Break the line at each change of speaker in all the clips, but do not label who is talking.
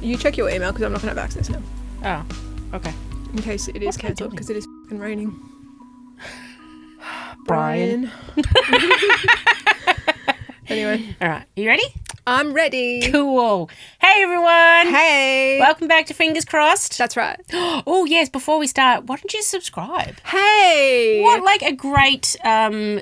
You check your email because I'm not going to have access now.
Oh, okay.
In case it is cancelled because it is fucking raining.
Brian.
Anyway.
All right. You ready?
I'm ready.
Cool. Hey, everyone.
Hey.
Welcome back to Fingers Crossed.
That's right.
Oh, yes. Before we start, why don't you subscribe?
Hey.
What, like a great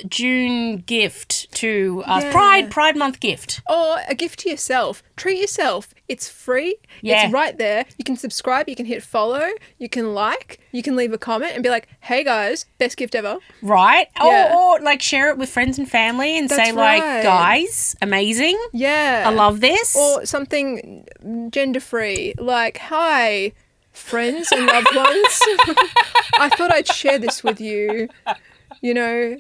June gift to us.
Yeah.
Pride Month gift.
Or a gift to yourself. Treat yourself. It's free.
Yeah.
It's right there. You can subscribe. You can hit follow. You can like. You can leave a comment and be like, hey, guys, best gift ever.
Right?
Yeah.
Or like share it with friends and family and
That's
say like,
right.
guys, amazing.
Yeah.
I love this.
Or something gender-free, like, hi, friends and loved ones. I thought I'd share this with you. You know,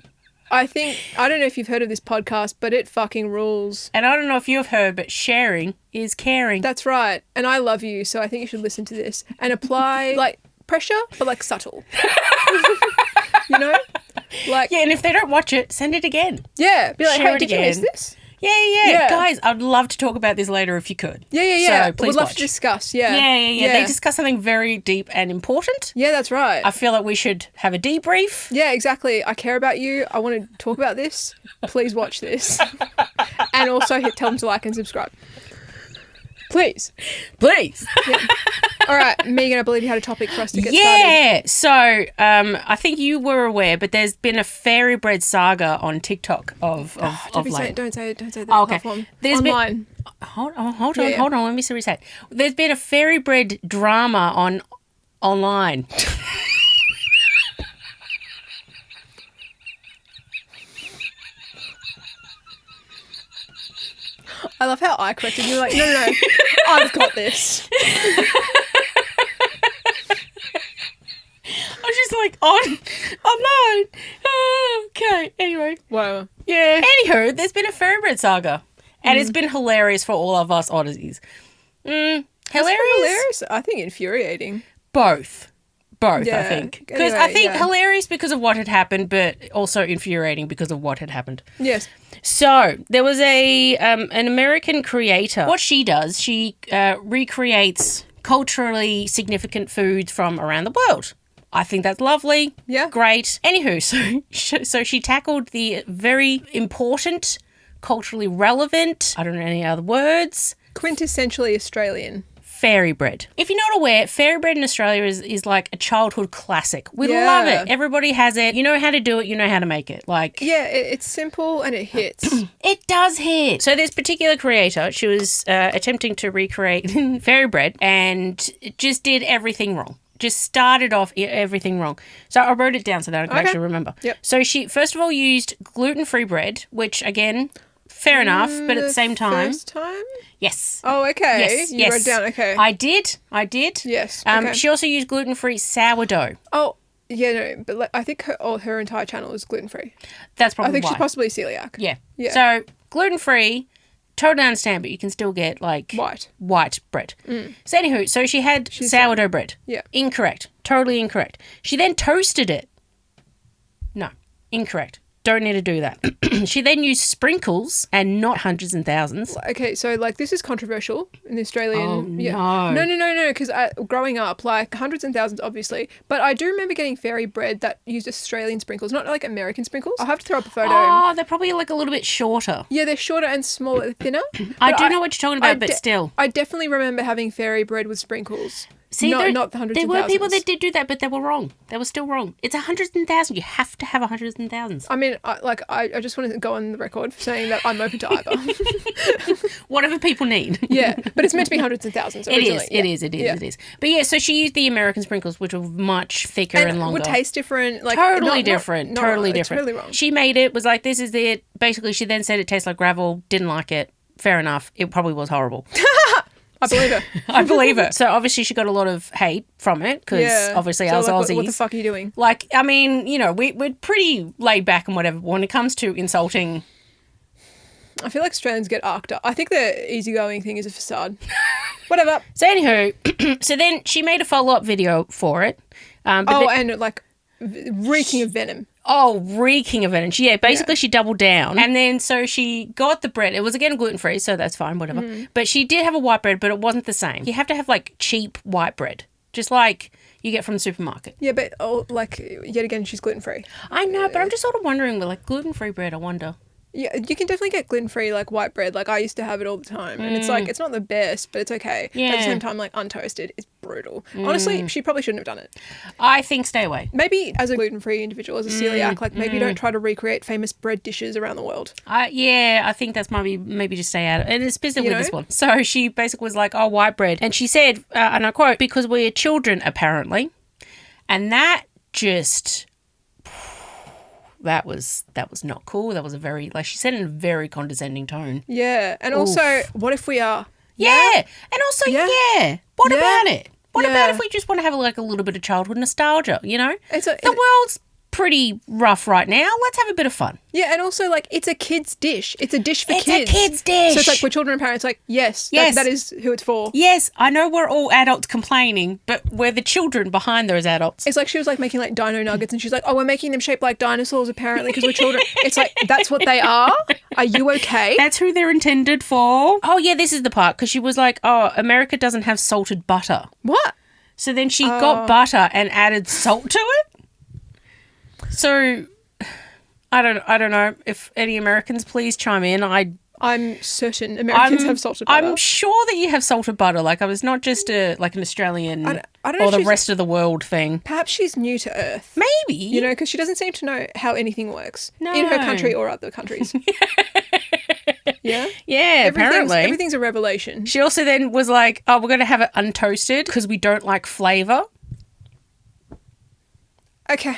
I don't know if you've heard of this podcast, but it fucking rules.
And I don't know if you've heard, but sharing is caring.
That's right. And I love you, so I think you should listen to this and apply, like, pressure, but, like, subtle. You know? Like,
Yeah, and if they don't watch it, send it again.
yeah. Be like,
Share
hey,
it
did you miss
again.
this?
Yeah. Guys, I'd love to talk about this later if you could.
Yeah.
So please
We'd love
watch.
to discuss, yeah.
Yeah. They discuss something very deep and important.
Yeah, that's right.
I feel like we should have a debrief.
Yeah, exactly. I care about you. I want to talk about this. Please watch this. And also tell them to like and subscribe. Please. Yeah. All right, Megan, I believe you had a topic for us to get started.
Yeah. So I think you were aware, but there's been a fairy bread saga on TikTok of late.
Don't say that
Oh, okay.
platform.
There's
Online.
Hold on.
Yeah.
Hold on. Let me see what he said. There's been a fairy bread drama online.
I love how I corrected you. You're like, no, I've got this.
I was just like online. Okay. Anyway.
Whatever.
Yeah. Anywho, there's been a fairy bread saga, and it's been hilarious for all of us oddities. Hilarious.
I think infuriating.
Both, I
Yeah.
think. Because I
Anyway,
think
yeah.
hilarious because of what had happened, but also infuriating because of what had happened.
Yes.
So there was an American creator. What she does, she recreates culturally significant foods from around the world. I think that's lovely.
Yeah.
Great. Anywho, so she tackled the very important, culturally relevant, I don't know any other words,
Quintessentially Australian.
fairy bread. If you're not aware, fairy bread in Australia is like a childhood classic. We
Yeah.
love it. Everybody has it. You know how to do it. You know how to make it. Like,
Yeah, it's simple and it hits.
it does hit. So this particular creator, she was attempting to recreate fairy bread and just did everything wrong. Just started off everything wrong. So I wrote it down so that I can actually remember.
Yep.
So she, first of all, used gluten-free bread, which, again, fair enough, but at the same time...
First time?
Yes.
Oh, okay.
Yes,
You wrote it down, okay.
I did.
Yes, okay.
She also used gluten-free sourdough.
Oh, yeah, no, but like, I think her entire channel is gluten-free.
That's
I
probably
think
why.
she's possibly celiac.
Yeah.
Yeah.
So gluten-free, totally understand, but you can still get like white bread. So anywho, so she had sourdough bread.
Yeah.
Incorrect. Totally incorrect. She then toasted it. No, incorrect. Don't need to do that. She then used sprinkles and not hundreds and thousands.
Okay, so like this is controversial in the Australian.
Oh,
yeah.
no.
No, because growing up, like hundreds and thousands, obviously. But I do remember getting fairy bread that used Australian sprinkles, not like American sprinkles. I'll have to throw up a photo.
Oh, they're probably like a little bit shorter.
Yeah, they're shorter and smaller, thinner.
I
But
do know what you're talking about, but still.
I definitely remember having fairy bread with sprinkles.
See,
not the hundreds
there
and
were
thousands.
people that did do that, but they were wrong. They were still wrong. It's hundreds and thousands. You have to have hundreds and thousands.
I mean, I just want to go on the record for saying that I'm open to either.
Whatever people need.
Yeah, but it's meant to be hundreds and thousands originally.
It is. But yeah, so she used the American sprinkles, which were much thicker and longer.
Would taste different. Like
Totally different. Totally
It's
different.
really wrong.
She made it, was like, this is it. Basically, she then said it tastes like gravel, didn't like it. Fair enough. It probably was horrible.
I believe her.
I believe it. So obviously she got a lot of hate from it because obviously us Aussies.
What the fuck are you doing?
Like, I mean, you know, we're pretty laid back and whatever. When it comes to insulting...
I feel like Australians get arced up. I think the easygoing thing is a facade. Whatever.
So anywho, so then she made a follow-up video for it.
And like reeking of venom.
Oh, reeking of it. And she doubled down. And then so she got the bread. It was, again, gluten-free, so that's fine, whatever. But she did have a white bread, but it wasn't the same. You have to have, like, cheap white bread, just like you get from the supermarket.
Yeah, but, yet again, she's gluten-free.
I know, but I'm just sort of wondering, with, like, gluten-free bread, I wonder.
Yeah, you can definitely get gluten-free, like, white bread. Like, I used to have it all the time. And it's, like, it's not the best, but it's okay.
Yeah.
But at the same time, like, untoasted is brutal. Honestly, she probably shouldn't have done it.
I think stay away.
Maybe as a gluten-free individual, as a celiac, like, maybe don't try to recreate famous bread dishes around the world.
I think that's maybe just stay out of it. And it's specifically this one. So she basically was like, oh, white bread. And she said, and I quote, because we're children, apparently. And that just... That was not cool. That was a very, like she said, in a very condescending tone.
Yeah. And also, what if we are?
Yeah. And also, what about it? What about if we just want to have like a little bit of childhood nostalgia, you know? The world's pretty rough right now. Let's have a bit of fun.
Yeah, and also, like, it's a kid's dish. It's a dish for kids.
It's a kid's dish.
So it's like, we're children and parents, like, yes. That is who it's for.
Yes, I know we're all adults complaining, but we're the children behind those adults.
It's like she was, like, making, like, dino nuggets, and she's like, oh, we're making them shaped like dinosaurs, apparently, because we're children. It's like, that's what they are? Are you okay?
That's who they're intended for. Oh, yeah, this is the part, because she was like, oh, America doesn't have salted butter.
What?
So then she got butter and added salt to it? So, I don't know if any Americans, please chime in.
I'm certain Americans have salted butter.
I'm sure that you have salted butter. Like, I was not just an Australian
I don't know
or the rest of the world thing.
Perhaps she's new to Earth.
Maybe.
You know, because she doesn't seem to know how anything works.
No.
In her country or other countries. Yeah?
Yeah, apparently.
Everything's a revelation.
She also then was like, oh, we're going to have it untoasted because we don't like flavour.
Okay.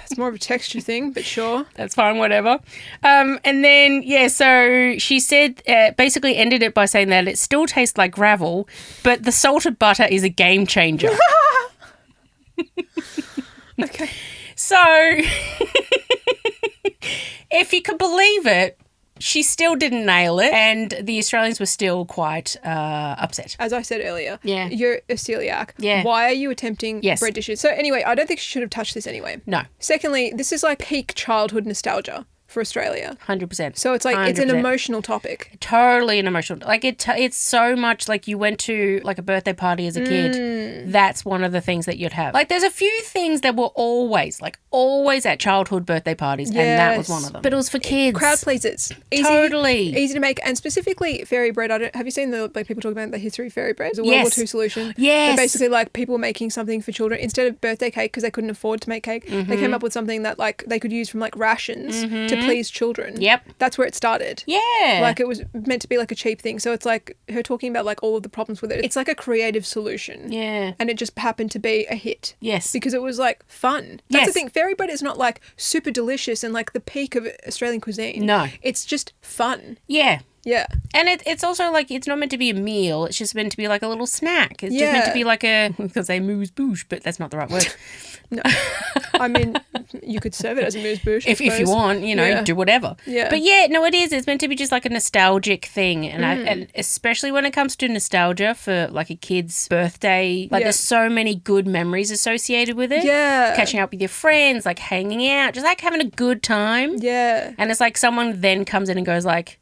It's more of a texture thing, but sure.
That's fine, whatever. And then, so she said, basically ended it by saying that it still tastes like gravel, but the salted butter is a game changer.
Okay.
So, if you could believe it, she still didn't nail it, and the Australians were still quite upset.
As I said earlier,
Yeah.
you're a celiac.
Yeah.
Why are you attempting
Yes.
bread dishes? So anyway, I don't think she should have touched this anyway.
No.
Secondly, this is like peak childhood nostalgia for Australia.
100%.
So it's like, it's an
100%.
emotional topic.
Totally an emotional. Like, it's so much like you went to, like, a birthday party as a kid. That's one of the things that you'd have. Like, there's a few things that were always at childhood birthday parties, and that was one of them. But it was for kids.
Crowd pleasers.
Totally.
Easy to make. And specifically fairy bread. Have you seen people talking about the history of fairy bread? It's a World
Yes.
War II solution.
Yes.
But basically, like, people making something for children. Instead of birthday cake, because they couldn't afford to make cake, they came up with something that, like, they could use from, like, rations to please children.
Yep.
That's where it started.
Yeah.
Like, it was meant to be like a cheap thing. So it's like her talking about, like, all of the problems with it. It's like a creative solution.
Yeah.
And it just happened to be a hit.
Yes.
Because it was, like, fun. That's
Yes.
the thing. Fairy bread is not, like, super delicious and, like, the peak of Australian cuisine.
No.
It's just fun.
Yeah.
Yeah.
And it's also, like, it's not meant to be a meal. It's just meant to be, like, a little snack. It's just meant to be, like, I was going to say mousse-bouche, but that's not the right word.
No. I mean, you could serve it as a mousse-bouche.
If you want, you know, do whatever.
Yeah.
But yeah, no, it is. It's meant to be just like a nostalgic thing. And and especially when it comes to nostalgia for like a kid's birthday, like there's so many good memories associated with it.
Yeah.
Catching up with your friends, like hanging out, just like having a good time.
Yeah.
And it's like someone then comes in and goes like,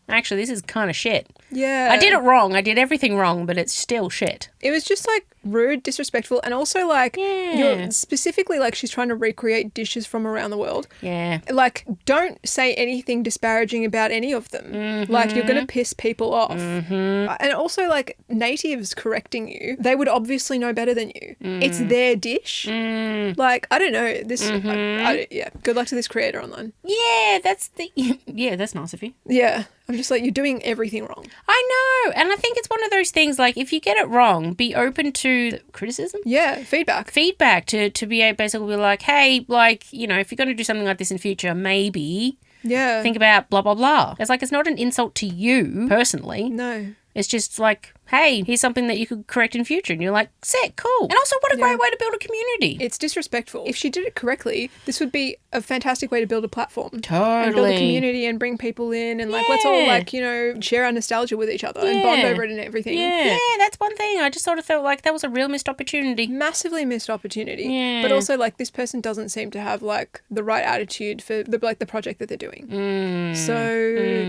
actually, this is kind of shit.
Yeah.
I did it wrong. I did everything wrong, but it's still shit.
It was just like rude, disrespectful, and also like you're specifically like she's trying to recreate dishes from around the world.
Yeah.
Like, don't say anything disparaging about any of them. Like, you're going to piss people off. And also, like, natives correcting you, they would obviously know better than you. It's their dish. Like, I don't know. This, yeah. Good luck to this creator online.
Yeah, that's nice of you.
Yeah. I'm just like, you're doing everything wrong.
I know. And I think it's one of those things, like, if you get it wrong, be open to criticism.
Yeah, feedback.
Feedback to be able basically be like, hey, like, you know, if you're going to do something like this in future, maybe
think
about blah, blah, blah. It's like, it's not an insult to you personally.
No.
It's just like, hey, here's something that you could correct in future. And you're like, sick, cool. And also, what a great way to build a community.
It's disrespectful. If she did it correctly, this would be a fantastic way to build a platform.
Totally.
And build a community and bring people in and like, let's all like, you know, share our nostalgia with each other and bond over it and everything.
Yeah, that's one thing. I just sort of felt like that was a real missed opportunity.
Massively missed opportunity.
Yeah.
But also like this person doesn't seem to have like the right attitude for the project that they're doing.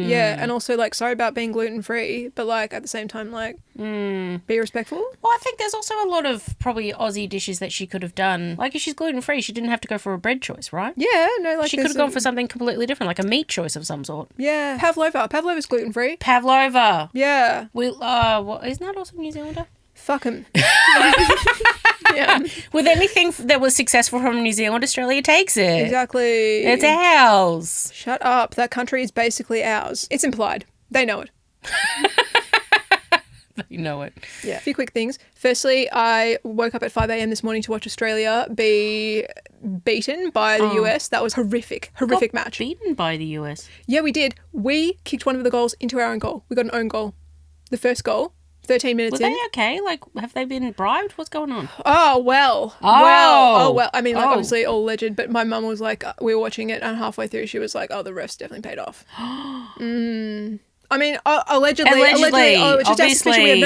Yeah, and also like sorry about being gluten-free, but like at the same time like be respectful.
Well, I think there's also a lot of probably Aussie dishes that she could have done. Like if she's gluten-free, she didn't have to go for a bread choice, right?
Yeah, no, like
she could have gone for something completely different, like a meat choice of some sort.
Yeah, pavlova. Pavlova's gluten-free.
Pavlova.
Yeah.
What, isn't that also New Zealander?
Fuck him.
Yeah. With anything that was successful from New Zealand, Australia takes it.
Exactly.
It's ours.
Shut up. That country is basically ours. It's implied. They know it.
You know it.
Yeah. A few quick things. Firstly, I woke up at 5 a.m. this morning to watch Australia be beaten by the US. That was horrific match.
Beaten by the US?
Yeah, we did. We kicked one of the goals into our own goal. We got an own goal. The first goal. 13 minutes in.
Were they okay? Like, have they been bribed? What's going on?
Oh, well.
Oh.
Well. I mean, like, obviously all alleged, but my mum was like, we were watching it, and halfway through she was like, oh, the refs definitely paid off. I mean, allegedly. Oh, it's just
obviously.
we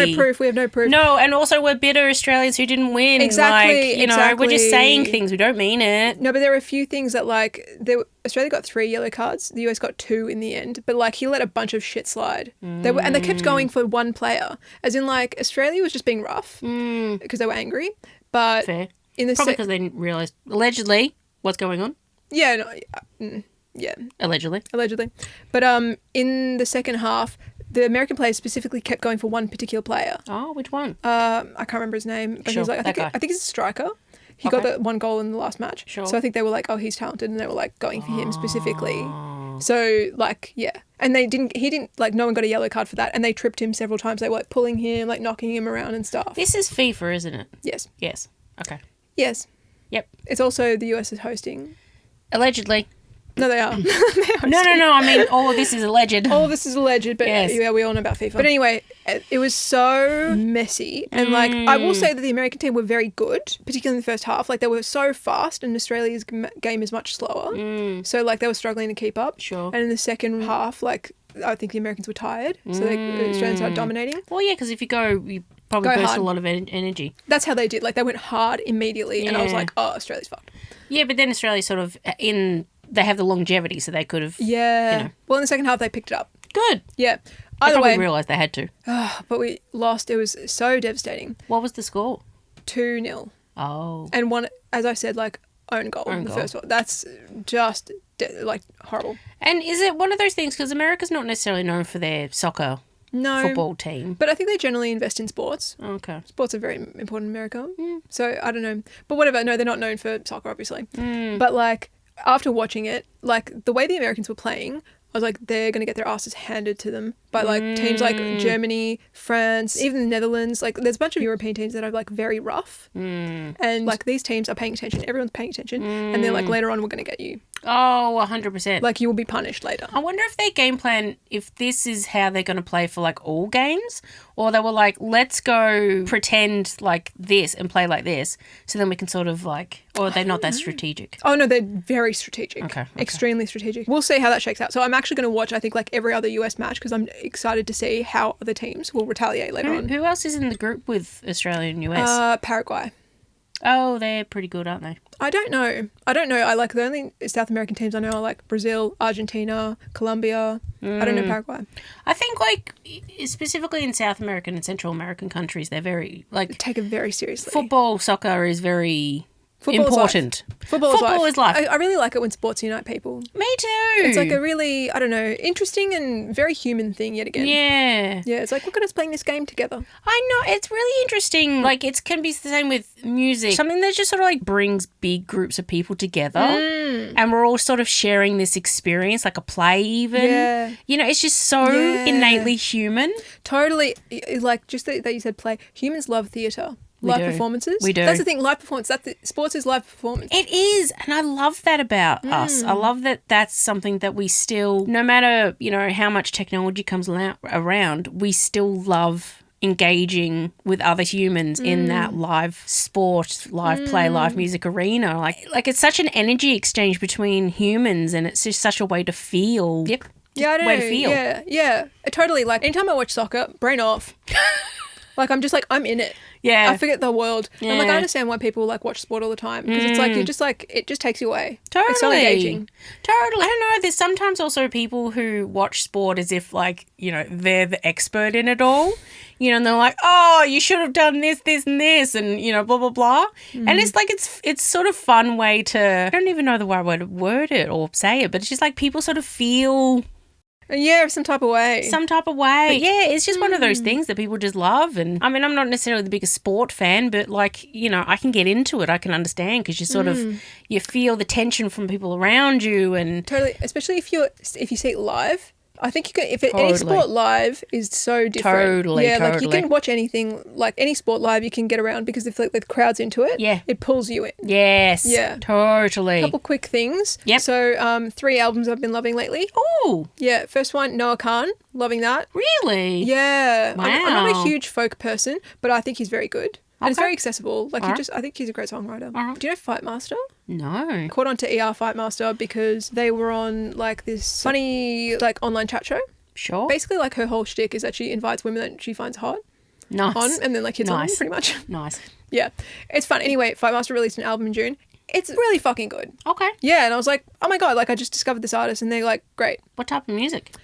have no proof.
No, and also we're bitter Australians who didn't win.
Exactly.
Like, you know, we're just saying things. We don't mean it.
No, but there are a few things that, like, Australia got 3 yellow cards. The US got 2 in the end. But, like, he let a bunch of shit slide. And they kept going for one player. As in, like, Australia was just being rough because they were angry. But
fair.
Probably
because they didn't realise, allegedly, what's going on.
Yeah, no, yeah.
Allegedly.
But in the second half, the American players specifically kept going for one particular player.
Oh, which one?
I can't remember his name. But he was like, I think he's a striker. He got the one goal in the last match.
Sure.
So I think they were like, oh, he's talented. And they were like going for him specifically. So like, yeah. And he didn't, like, no one got a yellow card for that. And they tripped him several times. They were like pulling him, like knocking him around and stuff.
This is FIFA, isn't it?
Yes.
Yes. Okay.
Yes.
Yep.
It's also the US is hosting.
Allegedly.
No, they are.
No. I mean, all of this is alleged.
All of this is alleged, but
yes.
Yeah, we all know about FIFA. But anyway, it was so messy. And, like, I will say that the American team were very good, particularly in the first half. Like, they were so fast, and Australia's game is much slower. So, like, they were struggling to keep up.
Sure.
And in the second half, like, I think the Americans were tired. So the Australians started dominating.
Well, yeah, because if you go, you probably burst a lot of energy.
That's how they did. Like, they went hard immediately. And I was like, oh, Australia's fucked.
Yeah, but then Australia sort of they have the longevity, so they could have.
Yeah.
You know.
Well, in the second half, they picked it up.
Good.
Yeah.
Either way, realised they had to.
But we lost. It was so devastating.
What was the score?
2-0.
Oh.
And one, as I said, like, own goal. The first one. That's just like horrible. And
is it one of those things, because America's not necessarily known for their soccer football team,
but I think they generally invest in sports.
Okay.
Sports are very important in America. So I don't know, but whatever. No, they're not known for soccer, obviously. But like, after watching it, like, the way the Americans were playing, I was like, they're going to get their asses handed to them by, like, teams like Germany, France, even the Netherlands. Like, there's a bunch of European teams that are, like, very rough. And, like, these teams are paying attention. Everyone's paying attention. And they're like, later on, we're going to get you.
Oh, 100%.
Like, you will be punished later.
I wonder if their game plan, if this is how they're going to play for, like, all games, or they were like, let's go pretend like this and play like this, so then we can sort of, like, or are they not that strategic?
Oh, no, they're very strategic.
Okay.
Extremely strategic. We'll see how that shakes out. So I'm actually going to watch, I think, like, every other US match, because I'm excited to see how other teams will retaliate later on.
Who else is in the group with Australia and US?
Paraguay.
Oh, they're pretty good, aren't they?
I don't know. I like, the only South American teams I know are like Brazil, Argentina, Colombia. I don't know Paraguay.
I think, like, specifically in South American and Central American countries, they're very, like,
take it very seriously.
Football, soccer is very important.
Football is life. I really like it when sports unite people.
Me too.
It's like a really, I don't know, interesting and very human thing yet again.
Yeah.
Yeah, it's like, look at us playing this game together.
I know, it's really interesting. Like, it can be the same with music. Something that just sort of, like, brings big groups of people together. And we're all sort of sharing this experience, like a play even. Yeah. You know, it's just so innately human. Totally.
Like, just that you said play. Humans love theatre. Live performances.
We do.
That's the thing, live performance. Sports is live performance.
It is. And I love that about us. I love that that's something that we still, no matter, you know, how much technology comes around, we still love engaging with other humans in that live sport, live play, live music arena. Like it's such an energy exchange between humans, and it's just such a way to feel.
Yeah, I know.
Way to feel.
Yeah. Totally. Like, anytime I watch soccer, brain off. Like, I'm just like, I'm in it.
Yeah.
I forget the world.
Yeah.
And, like, I understand why people, like, watch sport all the time. Because it's like, you're just like, it just takes you away.
Totally.
It's so engaging.
Totally. I don't know. There's sometimes also people who watch sport as if, like, you know, they're the expert in it all. You know, and they're like, oh, you should have done this, this, and this, and, you know, blah, blah, blah. And it's like, it's sort of fun way to, I don't even know the right way to word it or say it, but it's just like people sort of feel
Yeah, some type of way.
But yeah, it's just one of those things that people just love. And I mean, I'm not necessarily the biggest sport fan, but like, you know, I can get into it. I can understand because you sort of, you feel the tension from people around you and.
Totally, especially if you see it live. I think you can, if any sport live is so different.
Totally.
Like you can watch anything, like any sport live, you can get around because if like the crowd's into it, it pulls you in.
Yes.
Yeah.
Totally.
A couple quick things.
Yep.
So 3 albums I've been loving lately.
Oh.
Yeah. First one, Noah Khan. Loving that.
Really?
Yeah.
Wow.
I'm not a huge folk person, but I think he's very good. And it's very accessible. Like I think he's a great songwriter. Do you know Fightmaster?
No.
Caught on to Fightmaster because they were on like this funny like online chat show.
Sure.
Basically, like her whole shtick is that she invites women that she finds hot on and then like hits on them pretty much.
Nice.
Yeah. It's fun. Anyway, Fightmaster released an album in June. It's really fucking good.
Okay.
Yeah, and I was like, oh my God, like I just discovered this artist and they're like, great.
What type of music?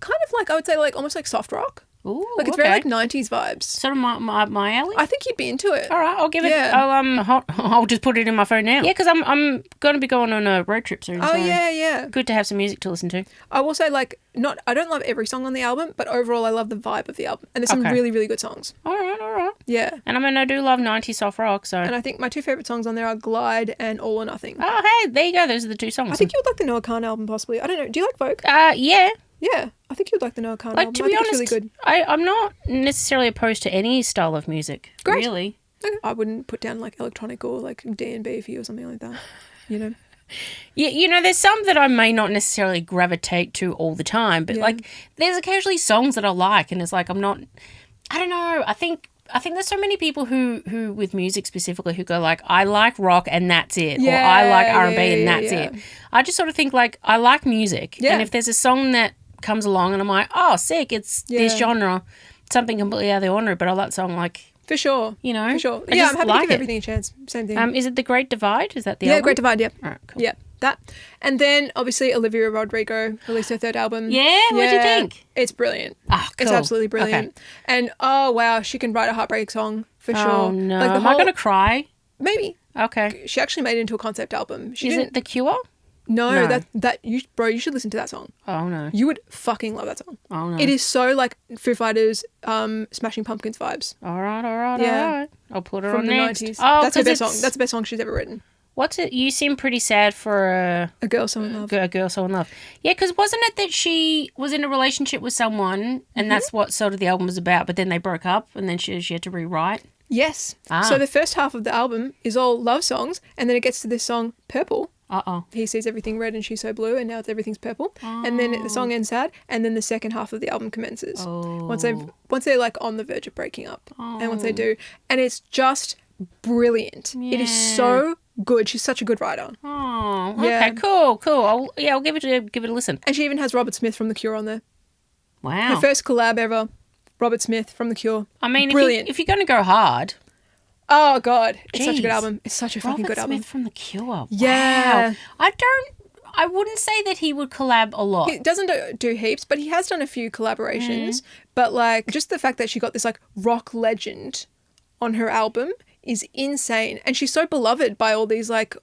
Kind of like, I would say like almost like soft rock.
Ooh,
like it's very like 90s vibes.
Sort of my alley.
I think you'd be into it.
All right, I'll give it. I'll just put it in my phone now. Yeah, because I'm going to be going on a road trip soon.
Oh
so
yeah.
Good to have some music to listen to.
I will say like I don't love every song on the album, but overall I love the vibe of the album, and there's some really really good songs.
All right.
Yeah.
And I mean I do love 90s soft rock. So.
And I think my 2 favorite songs on there are Glide and All or Nothing.
Oh hey, there you go. Those are the 2 songs.
I think you would like the Noah Khan album possibly. I don't know. Do you like folk?
Yeah.
Yeah, I think you'd like the Noah Khan album.
To be honest,
it's really good.
I'm not necessarily opposed to any style of music.
Great.
Really.
I wouldn't put down like electronic or like D&B for you or something like that. You know.
Yeah, you know, there's some that I may not necessarily gravitate to all the time, but like there's occasionally songs that I like, and it's like I don't know. I think there's so many people who with music specifically who go like, I like rock and that's it, or I like R&B and that's it. I just sort of think like I like music, and if there's a song that comes along and I'm like, oh, sick, it's this genre, something completely out of the ordinary, but I like the song like.
For sure.
You know?
For sure.
Yeah,
I'm happy to give everything a chance. Same thing.
Is it The Great Divide? Is that the album?
Yeah, Great Divide, yeah.
All right, cool.
Yeah, that. And then, obviously, Olivia Rodrigo released her 3rd album.
Yeah? What'd you think?
It's brilliant.
Oh, cool.
It's absolutely brilliant.
Okay.
And, oh, wow, she can write a heartbreak song, for sure.
Oh, no.
Like
Am I going to cry?
Maybe.
Okay.
She actually made it into a concept album. Is
it The Cure?
No, you should listen to that song.
Oh, no.
You would fucking love that song.
Oh, no.
It is so like Foo Fighters, Smashing Pumpkins vibes.
All right. I'll put her
From
on
the
next.
90s.
Oh,
that's her best song. That's the best song she's ever written.
What's it? You seem pretty sad for
a girl so in love.
A girl so in love. Yeah, because wasn't it that she was in a relationship with someone and that's what sort of the album was about, but then they broke up and then she had to rewrite?
Yes. So the first half of the album is all love songs, and then it gets to this song, Purple. He sees everything red and she's so blue, and now everything's purple. And then the song ends sad, and then the second half of the album commences. Once they're like on the verge of breaking up, and once they do, and it's just brilliant. It is so good. She's such a good writer.
Oh, okay, cool. I'll give it a listen.
And she even has Robert Smith from The Cure on there.
Wow,
her first collab ever. Robert Smith from The Cure. I mean,
brilliant. If you're going to go hard.
Oh, God. It's such a good album. It's such a fucking good album.
Robert Smith from The Cure.
Yeah.
Wow. I wouldn't say that he would collab a lot.
He doesn't do heaps, but he has done a few collaborations. But, like, just the fact that she got this, like, rock legend on her album is insane. And she's so beloved by all these, like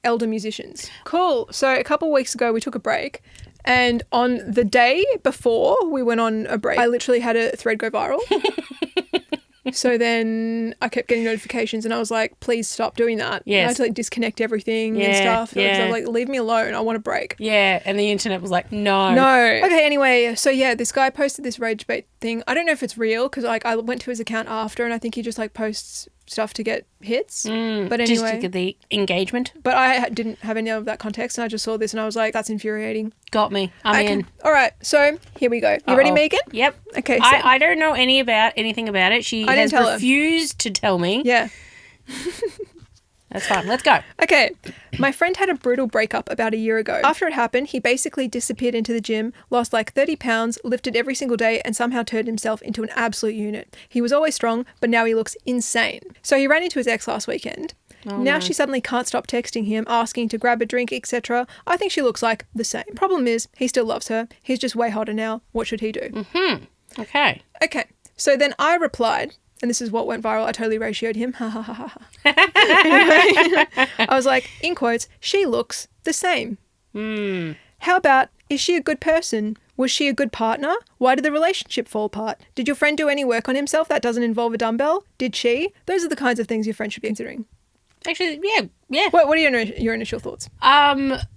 elder musicians. Cool. So, a couple of weeks ago, we took a break. And on the day before we went on a break, I literally had a thread go viral. So then I kept getting notifications and I was like, please stop doing that.
Yes.
I had to like disconnect everything and stuff. I was like, leave me alone. I want a break.
Yeah. And the internet was like, no.
Okay, anyway. So yeah, this guy posted this rage bait thing. I don't know if it's real because like I went to his account after and I think he just like posts stuff to get hits. But anyway.
Just to get the engagement.
But I didn't have any of that context, and I just saw this and I was like, that's infuriating.
Got me. I'm in.
All right, so here we go. You ready, Megan?
Yep.
Okay. So
I don't know anything about it. She has refused to tell me.
Yeah.
That's fine. Let's go.
Okay. My friend had a brutal breakup about a year ago. After it happened, he basically disappeared into the gym, lost like 30 pounds, lifted every single day, and somehow turned himself into an absolute unit. He was always strong, but now he looks insane. So he ran into his ex last weekend. Now she suddenly can't stop texting him, asking to grab a drink, etc. I think she looks like the same. Problem is, he still loves her. He's just way hotter now. What should he do?
Okay.
Okay. So then I replied, and this is what went viral. I totally ratioed him. Ha ha ha ha. I was like, in quotes, she looks the same. How about, is she a good person? Was she a good partner? Why did the relationship fall apart? Did your friend do any work on himself that doesn't involve a dumbbell? Did she? Those are the kinds of things your friend should be considering.
Actually, yeah.
What are your initial thoughts?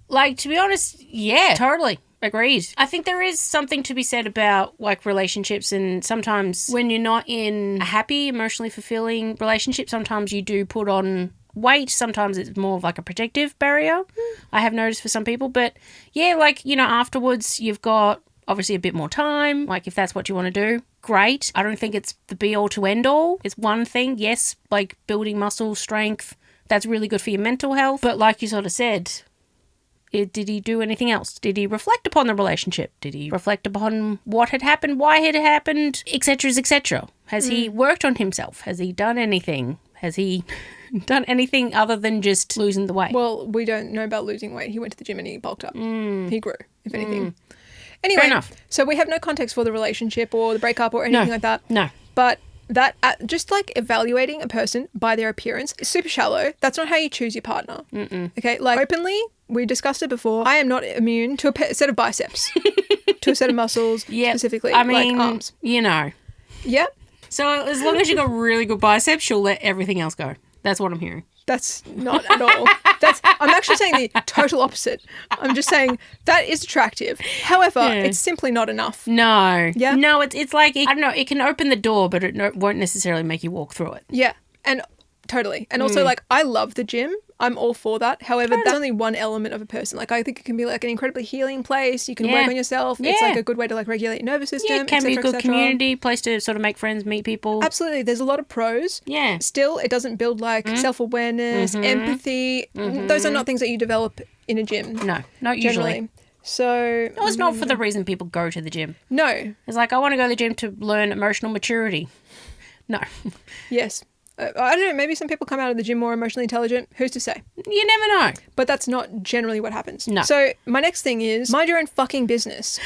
Like, to be honest, yeah, totally. Agreed. I think there is something to be said about like relationships, and sometimes when you're not in a happy, emotionally fulfilling relationship, sometimes you do put on weight. Sometimes it's more of like a protective barrier. I have noticed for some people, but yeah, like, you know, afterwards you've got obviously a bit more time. Like if that's what you want to do, great. I don't think it's the be all to end all. It's one thing. Yes, like building muscle strength, that's really good for your mental health. But like you sort of said, did he do anything else? Did he reflect upon the relationship? Did he reflect upon what had happened, why it had happened, etc., etc.? Has he worked on himself? Has he done anything? Has he done anything other than just losing the weight?
Well, we don't know about losing weight. He went to the gym and he bulked up. He grew, if anything. Anyway,
fair enough.
So we have no context for the relationship or the breakup or anything like that.
No.
But that just like evaluating a person by their appearance is super shallow. That's not how you choose your partner. Okay, like openly, we discussed it before. I am not immune to a set of biceps, to a set of muscles specifically. I mean, like arms.
You know.
Yeah.
So as long as you got really good biceps, she'll let everything else go. That's what I'm hearing.
That's not at all. I'm actually saying the total opposite. I'm just saying that is attractive. However, it's simply not enough.
No.
Yeah.
No, it's like, I don't know, it can open the door, but it won't necessarily make you walk through it.
Yeah. And totally. And also, like, I love the gym. I'm all for that. However, that's only one element of a person. Like, I think it can be like an incredibly healing place. You can work on yourself. It's like a good way to like regulate your nervous system.
Yeah, it can be a good community, place to sort of make friends, meet people.
Absolutely. There's a lot of pros.
Yeah.
Still, it doesn't build like self-awareness, empathy. Those are not things that you develop in a gym.
No, not usually.
Generally. So...
No, it's not for the reason people go to the gym.
No.
It's like, I want to go to the gym to learn emotional maturity. No.
Yes. I don't know, maybe some people come out of the gym more emotionally intelligent. Who's to say?
You never know.
But that's not generally what happens.
No.
So my next thing is mind your own fucking business.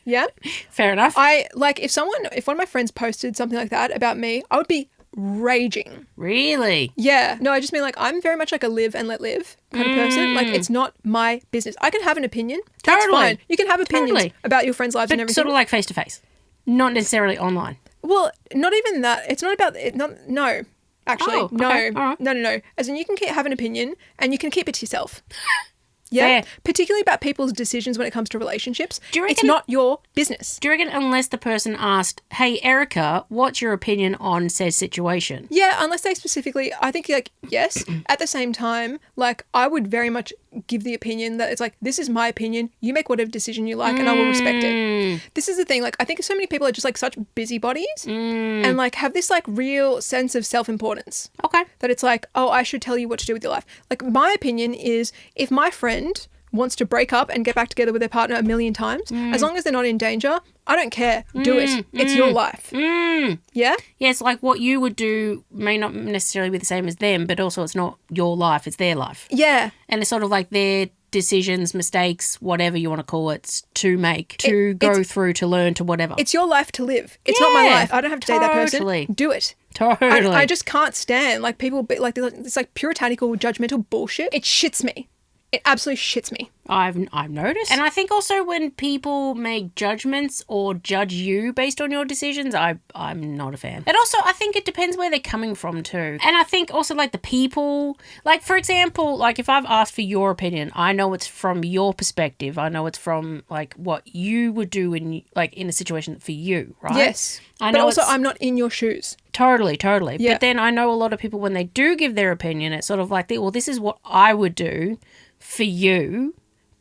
Yeah?
Fair enough.
If one of my friends posted something like that about me, I would be raging.
Really?
Yeah. No, I just mean like I'm very much like a live and let live kind of person. Like it's not my business. I can have an opinion. That's fine. You can have opinions about your friends' lives and everything.
Sort of like face to face. Not necessarily online.
Well, not even that. It's not about it. No, actually,
okay.
No. As in, you can have an opinion and you can keep it to yourself. Yeah,
Fair.
Particularly about people's decisions when it comes to relationships.
Do you reckon,
it's not your business.
Do you reckon unless the person asked, "Hey, Erica, what's your opinion on said situation?"
Yeah, unless they specifically, I think like yes. At the same time, like I would very much give the opinion that it's like this is my opinion. You make whatever decision you like, and I will respect it. This is the thing. Like I think so many people are just like such busybodies and like have this like real sense of self-importance.
Okay.
That it's like, oh, I should tell you what to do with your life. Like my opinion is if my friend wants to break up and get back together with their partner a million times, as long as they're not in danger, I don't care. Do it. It's your life. Yeah?
Yes, like what you would do may not necessarily be the same as them, but also it's not your life, it's their life.
Yeah.
And it's sort of like their decisions, mistakes, whatever you want to call it, to make, to go through, to learn, to whatever.
It's your life to live. It's not my life. I don't have to date that person. Do it.
Totally.
I just can't stand like people like this like puritanical, judgmental bullshit. It shits me. It absolutely shits me.
I've noticed. And I think also when people make judgments or judge you based on your decisions, I'm not a fan. And also I think it depends where they're coming from too. And I think also like the people, like for example, like if I've asked for your opinion, I know it's from your perspective. I know it's from like what you would do in a situation for you, right?
Yes.
I know
but also I'm not in your shoes.
Totally.
Yeah.
But then I know a lot of people when they do give their opinion, it's sort of like, well, this is what I would do for you,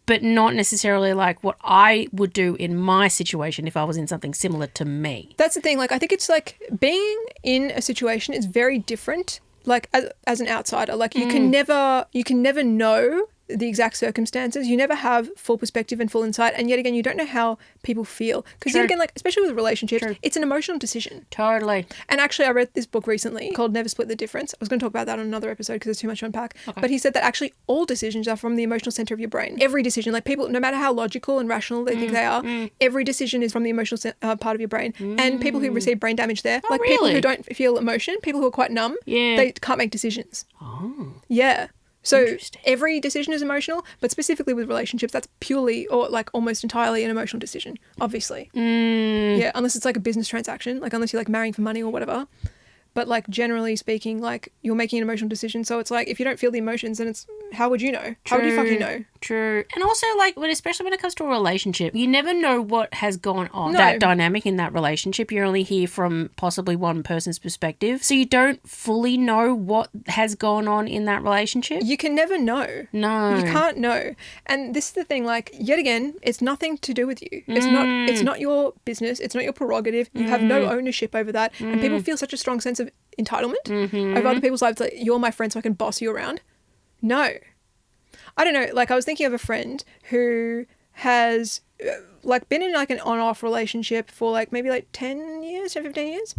but not necessarily like what I would do in my situation if I was in something similar to me.
That's the thing. Like, I think it's like being in a situation is very different. Like as an outsider, like you can never know the exact circumstances. You never have full perspective and full insight. And yet again, you don't know how people feel. Because yet again, like, especially with relationships, it's an emotional decision.
Totally.
And actually, I read this book recently called Never Split the Difference. I was going to talk about that on another episode because there's too much to unpack. Okay. But he said that actually all decisions are from the emotional center of your brain. Every decision, like people, no matter how logical and rational they think they are, every decision is from the emotional part of your brain. And people who receive brain damage there, like
really?
people who don't feel emotion, people who are quite numb, they can't make decisions.
Oh.
Yeah. So every decision is emotional, but specifically with relationships, that's purely or like almost entirely an emotional decision, obviously. Yeah, unless it's like a business transaction, like unless you're like marrying for money or whatever. But like generally speaking, like you're making an emotional decision. So it's like if you don't feel the emotions, then it's how would you know? How would you fucking know?
True. And also like especially when it comes to a relationship, you never know what has gone on.
No.
That dynamic in that relationship. You only hear from possibly one person's perspective. So you don't fully know what has gone on in that relationship.
You can never know.
No.
You can't know. And this is the thing, like yet again, it's nothing to do with you. It's not your business. It's not your prerogative. You have no ownership over that. And people feel such a strong sense of entitlement over other people's lives. Like, you're my friend so I can boss you around. No. I don't know. Like I was thinking of a friend who has like been in like an on-off relationship for like maybe like 10 years, 10, 15 years.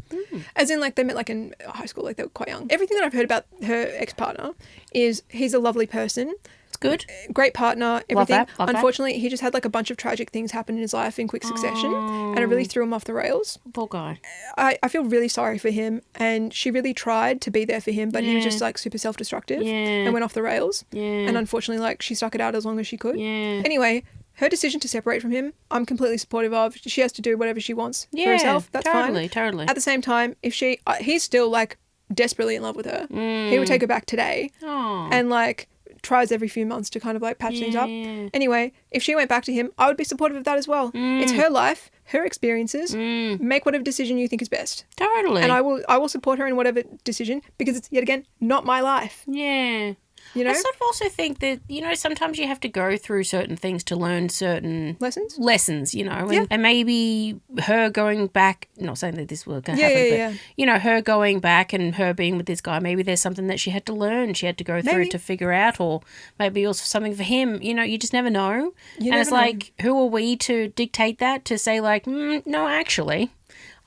As in like they met like in high school, like they were quite young. Everything that I've heard about her ex-partner is he's a lovely person.
It's good.
Great partner, everything.
Love that.
Unfortunately, he just had like a bunch of tragic things happen in his life in quick succession and it really threw him off the rails.
Poor guy.
I feel really sorry for him, and she really tried to be there for him, but he was just like super self-destructive and went off the rails. And unfortunately, like she stuck it out as long as she could. Anyway, her decision to separate from him, I'm completely supportive of. She has to do whatever she wants for herself. That's fine.
Totally.
At the same time, if he's still like desperately in love with her, he would take her back today and like tries every few months to kind of like patch things up. Anyway, if she went back to him, I would be supportive of that as well. It's her life, her experiences. Make whatever decision you think is best.
Totally.
And I will support her in whatever decision because it's yet again not my life.
Yeah.
You know?
I sort of also think that, you know, sometimes you have to go through certain things to learn certain lessons, you know, and maybe her going back, not saying that this will happen, but, you know, her going back and her being with this guy, maybe there's something that she had to learn, she had to go through to figure out, or maybe also something for him, you know, you just never know. It's like, who are we to dictate that, to say like, no, actually,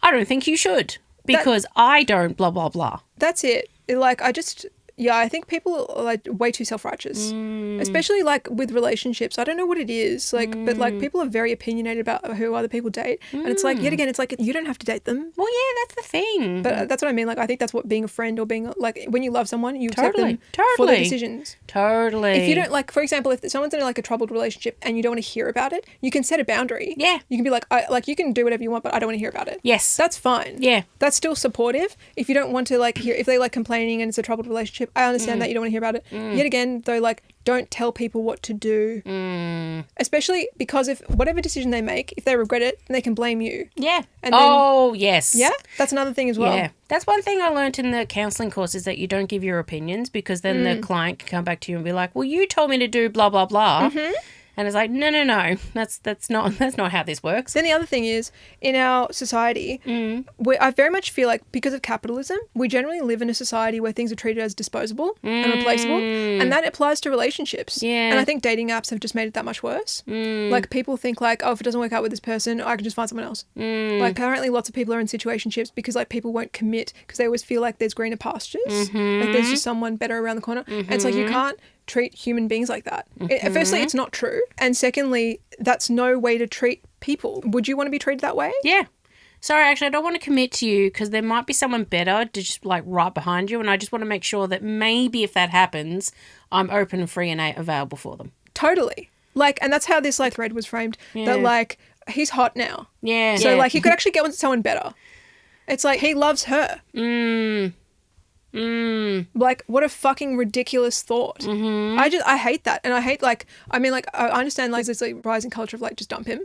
I don't think you should because I don't blah, blah, blah.
That's it. Like, I think people are like way too self-righteous, especially like with relationships. I don't know what it is, like, but like people are very opinionated about who other people date, and it's like yet again, it's like you don't have to date them.
Well, yeah, that's the thing.
But that's what I mean. Like, I think that's what being a friend or being like when you love someone, you accept them for their decisions.
Totally.
If you don't like, for example, if someone's in like a troubled relationship and you don't want to hear about it, you can set a boundary.
Yeah.
You can be like, you can do whatever you want, but I don't want to hear about it.
Yes.
That's fine.
Yeah.
That's still supportive. If you don't want to like hear, if they like complaining and it's a troubled relationship, I understand that you don't want to hear about it. Yet again, though, like, don't tell people what to do. Especially because if whatever decision they make, if they regret it, they can blame you.
Yeah.
And then,
yes.
Yeah? That's another thing as well.
Yeah. That's one thing I learned in the counselling course is that you don't give your opinions because then the client can come back to you and be like, well, you told me to do blah, blah, blah. And it's like, no. That's not how this works.
Then the other thing is, in our society, I very much feel like because of capitalism, we generally live in a society where things are treated as disposable and replaceable. And that applies to relationships.
Yeah.
And I think dating apps have just made it that much worse. Like, people think like, oh, if it doesn't work out with this person, I can just find someone else. Like, apparently lots of people are in situationships because like people won't commit because they always feel like there's greener pastures. Like there's just someone better around the corner. And it's like, you can't treat human beings like that. Firstly, it's not true. And secondly, that's no way to treat people. Would you want to be treated that way?
Yeah. sorry, actually, I don't want to commit to you because there might be someone better to just like right behind you. And I just want to make sure that maybe if that happens, I'm open and free and available for them.
Totally. Like, and that's how this like thread was framed. That like, he's hot now.
Yeah.
So like, he could actually get with someone better. It's like, he loves her. Like, what a fucking ridiculous thought.
Mm-hmm.
I hate that. And I hate like, I mean, like, I understand like this like rising culture of like, just dump him.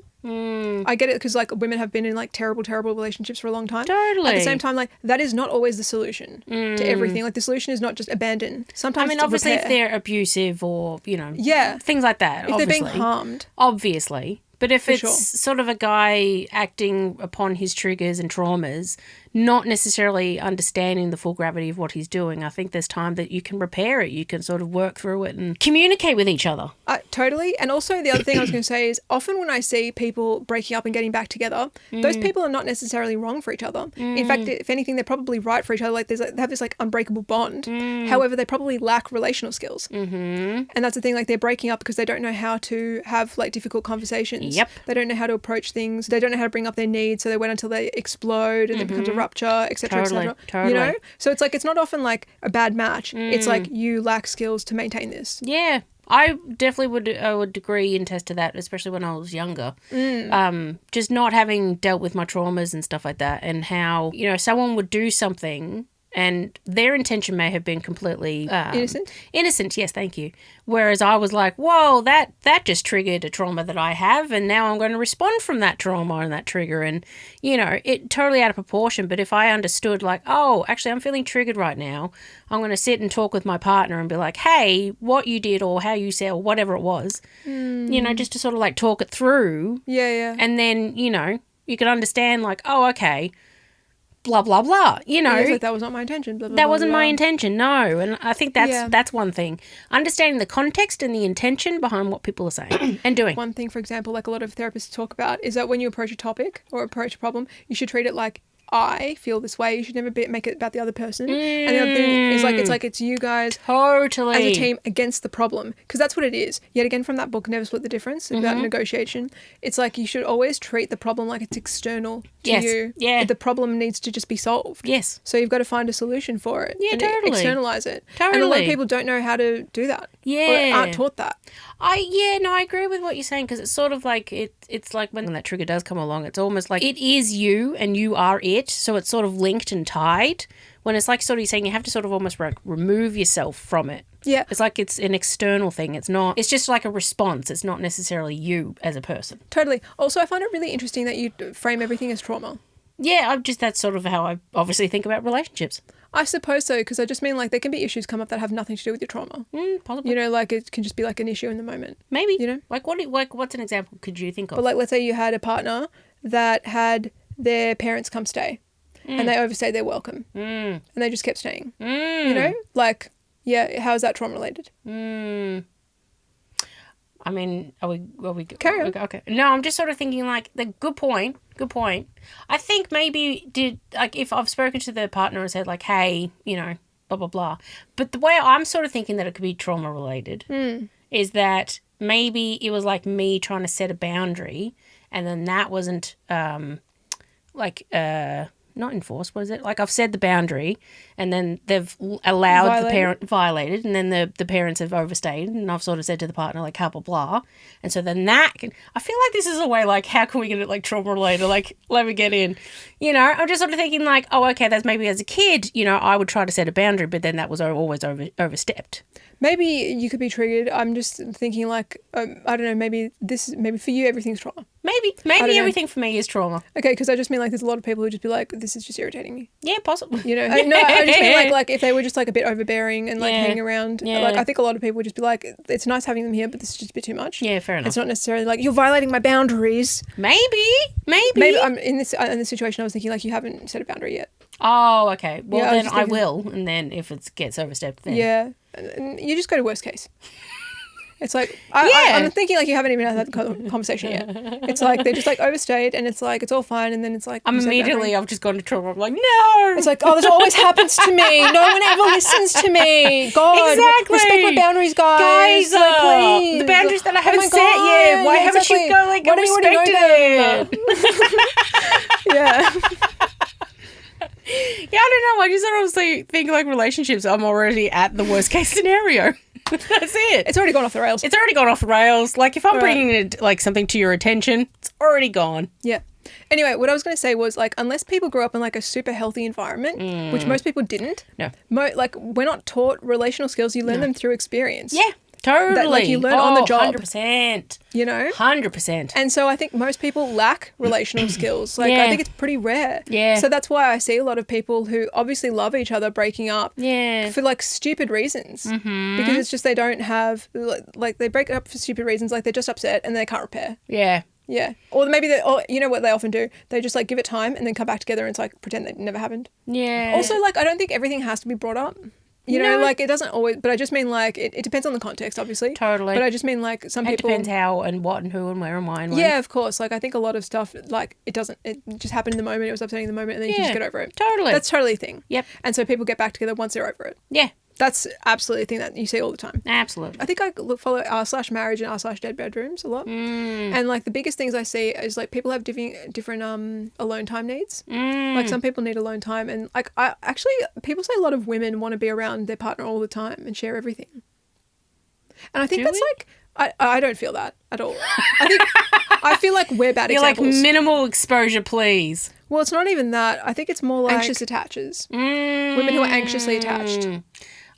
I get it because like women have been in like terrible relationships for a long time.
Totally.
At the same time, like that is not always the solution to everything. Like the solution is not just abandon. Sometimes
I mean,
it's
obviously
repair.
if they're abusive or, you know, things like that.
If
obviously.
they're being harmed.
Obviously. But if it's
sure.
sort of a guy acting upon his triggers and traumas, not necessarily understanding the full gravity of what he's doing, I think there's time that you can repair it. You can sort of work through it and communicate with each other.
Totally. And also the other thing I was going to say is often when I see people breaking up and getting back together, those people are not necessarily wrong for each other. In fact, if anything, they're probably right for each other. Like they have this like unbreakable bond. However, they probably lack relational skills. And that's the thing, like they're breaking up because they don't know how to have like difficult conversations.
Yep.
They don't know how to approach things. They don't know how to bring up their needs. So they wait until they explode and it becomes a rupture, etc.
Totally.
You know? So it's like, it's not often like a bad match. It's like you lack skills to maintain this.
Yeah. I definitely would agree and test to that, especially when I was younger. Just not having dealt with my traumas and stuff like that, and how, you know, someone would do something and their intention may have been completely innocent, yes, thank you. Whereas I was like, whoa, that just triggered a trauma that I have, and now I'm going to respond from that trauma and that trigger, and, you know, it totally out of proportion. But if I understood like, oh, actually I'm feeling triggered right now, I'm going to sit and talk with my partner and be like, hey, what you did or how you said or whatever it was, you know, just to sort of like talk it through.
Yeah.
And then, you know, you can understand like, oh, okay, blah, blah, blah, you know.
Like, that was not my intention. Blah, blah,
that
blah,
wasn't
blah.
my intention, no. And I think that's one thing. Understanding the context and the intention behind what people are saying and doing.
One thing, for example, like a lot of therapists talk about is that when you approach a topic or approach a problem, you should treat it like, I feel this way. You should never make it about the other person. And the other thing is like it's you guys
totally
as a team against the problem, because that's what it is. Yet again, from that book, Never Split the Difference, about negotiation, it's like you should always treat the problem like it's external to you.
Yeah.
The problem needs to just be solved.
Yes.
So you've got to find a solution for it.
Yeah,
and
totally.
externalize it.
Totally.
And a lot of people don't know how to do that.
Yeah.
Or aren't taught that.
I agree with what you're saying, because it's sort of like it's like when that trigger does come along, it's almost like it is you and you are it, so it's sort of linked and tied. When it's like sort of saying you have to sort of almost remove yourself from it.
Yeah.
It's like it's an external thing. It's not. It's just like a response. It's not necessarily you as a person.
Totally. Also, I find it really interesting that you frame everything as trauma.
Yeah, that's sort of how I obviously think about relationships.
I suppose so, because I just mean like there can be issues come up that have nothing to do with your trauma.
Possibly.
You know, like it can just be like an issue in the moment.
Maybe.
You know?
Like what's an example could you think of?
But like let's say you had a partner that had their parents come stay and they overstayed their welcome and they just kept staying. You know? Like, yeah, how is that trauma related?
I mean, are we
Carry on.
Okay. No, I'm just sort of thinking like the good point. I think maybe if I've spoken to the partner and said like, hey, you know, blah, blah, blah. But the way I'm sort of thinking that it could be trauma related is that maybe it was like me trying to set a boundary and then that wasn't not enforced, what is it? Like I've said the boundary and then they've allowed the parent violated and then the parents have overstayed and I've sort of said to the partner like blah, blah, blah. And so then I feel like this is a way like how can we get it like trauma related? Like let me get in. You know, I'm just sort of thinking like, oh, okay, that's maybe as a kid, you know, I would try to set a boundary, but then that was always overstepped.
Maybe you could be triggered. I'm just thinking like, I don't know, maybe for you everything's trauma.
Maybe everything for me is trauma.
Okay, because I just mean like there's a lot of people who just be like, this is just irritating me.
Yeah, possibly.
You know, no, I just mean like if they were just like a bit overbearing and like hanging around.
Yeah.
Like I think a lot of people would just be like, it's nice having them here, but this is just a bit too much.
Yeah, fair enough.
It's not necessarily like you're violating my boundaries.
Maybe.
I'm in this situation. I was thinking like you haven't set a boundary yet.
Oh, okay. Well,
Yeah,
then I will, and then if it gets overstepped, then
Yeah, and you just go to worst case. It's like I'm thinking like you haven't even had that conversation yet. It's like they just like overstayed, and it's like it's all fine, and then it's like
I've just gone to trauma. I'm like, no.
It's like, oh, this always happens to me. No one ever listens to me. God,
exactly.
Respect my boundaries, guys. Like, please.
The boundaries that I haven't set
God.
yet. Why
Yeah,
haven't
exactly.
you go like
Why don't you already
respected
know
it?
Yeah.
Yeah, I don't know. I just honestly think like relationships, I'm already at the worst case scenario. That's it.
It's already gone off the rails.
It's already gone off the rails. Like if I'm
Right.
bringing it, like something to your attention, it's already gone.
Yeah. Anyway, what I was going to say was, like, unless people grew up in, like, a super healthy environment, which most people didn't.
No.
Like, we're not taught relational skills. You learn them through experience.
Yeah, totally.
That, like, you learn on the job.
100%.
You know?
100%.
And so I think most people lack relational skills. Like,
Yeah.
I think it's pretty rare.
Yeah.
So that's why I see a lot of people who obviously love each other breaking up.
Yeah.
For, like, stupid reasons. Mm-hmm. Because it's just they don't have, like, they break up for stupid reasons. Like, they're just upset and they can't repair.
Yeah.
Yeah. Or maybe or you know what they often do? They just, like, give it time and then come back together and it's like pretend that never happened.
Yeah.
Also, like, I don't think everything has to be brought up. You know,
No.
like, it doesn't always, but I just mean, like, it depends on the context, obviously.
Totally.
But I just mean, like, some
It
people.
depends how and what and who and where and why and when.
Yeah, of course. Like, I think a lot of stuff, like, it just happened in the moment. It was upsetting in the moment and then you can just get over it.
Totally.
That's totally a thing.
Yep.
And so people get back together once they're over it.
Yeah.
That's absolutely a thing that you see all the time.
Absolutely.
I think I follow r/marriage and r/dead bedrooms a lot. And, like, the biggest things I see is, like, people have different alone time needs. Like, some people need alone time. And, like, people say a lot of women want to be around their partner all the time and share everything. And I think that's, like, I don't feel that at all. I feel like we're bad
You're
examples.
like minimal exposure, please.
Well, it's not even that. I think it's more like anxious attachers. Women who are anxiously attached.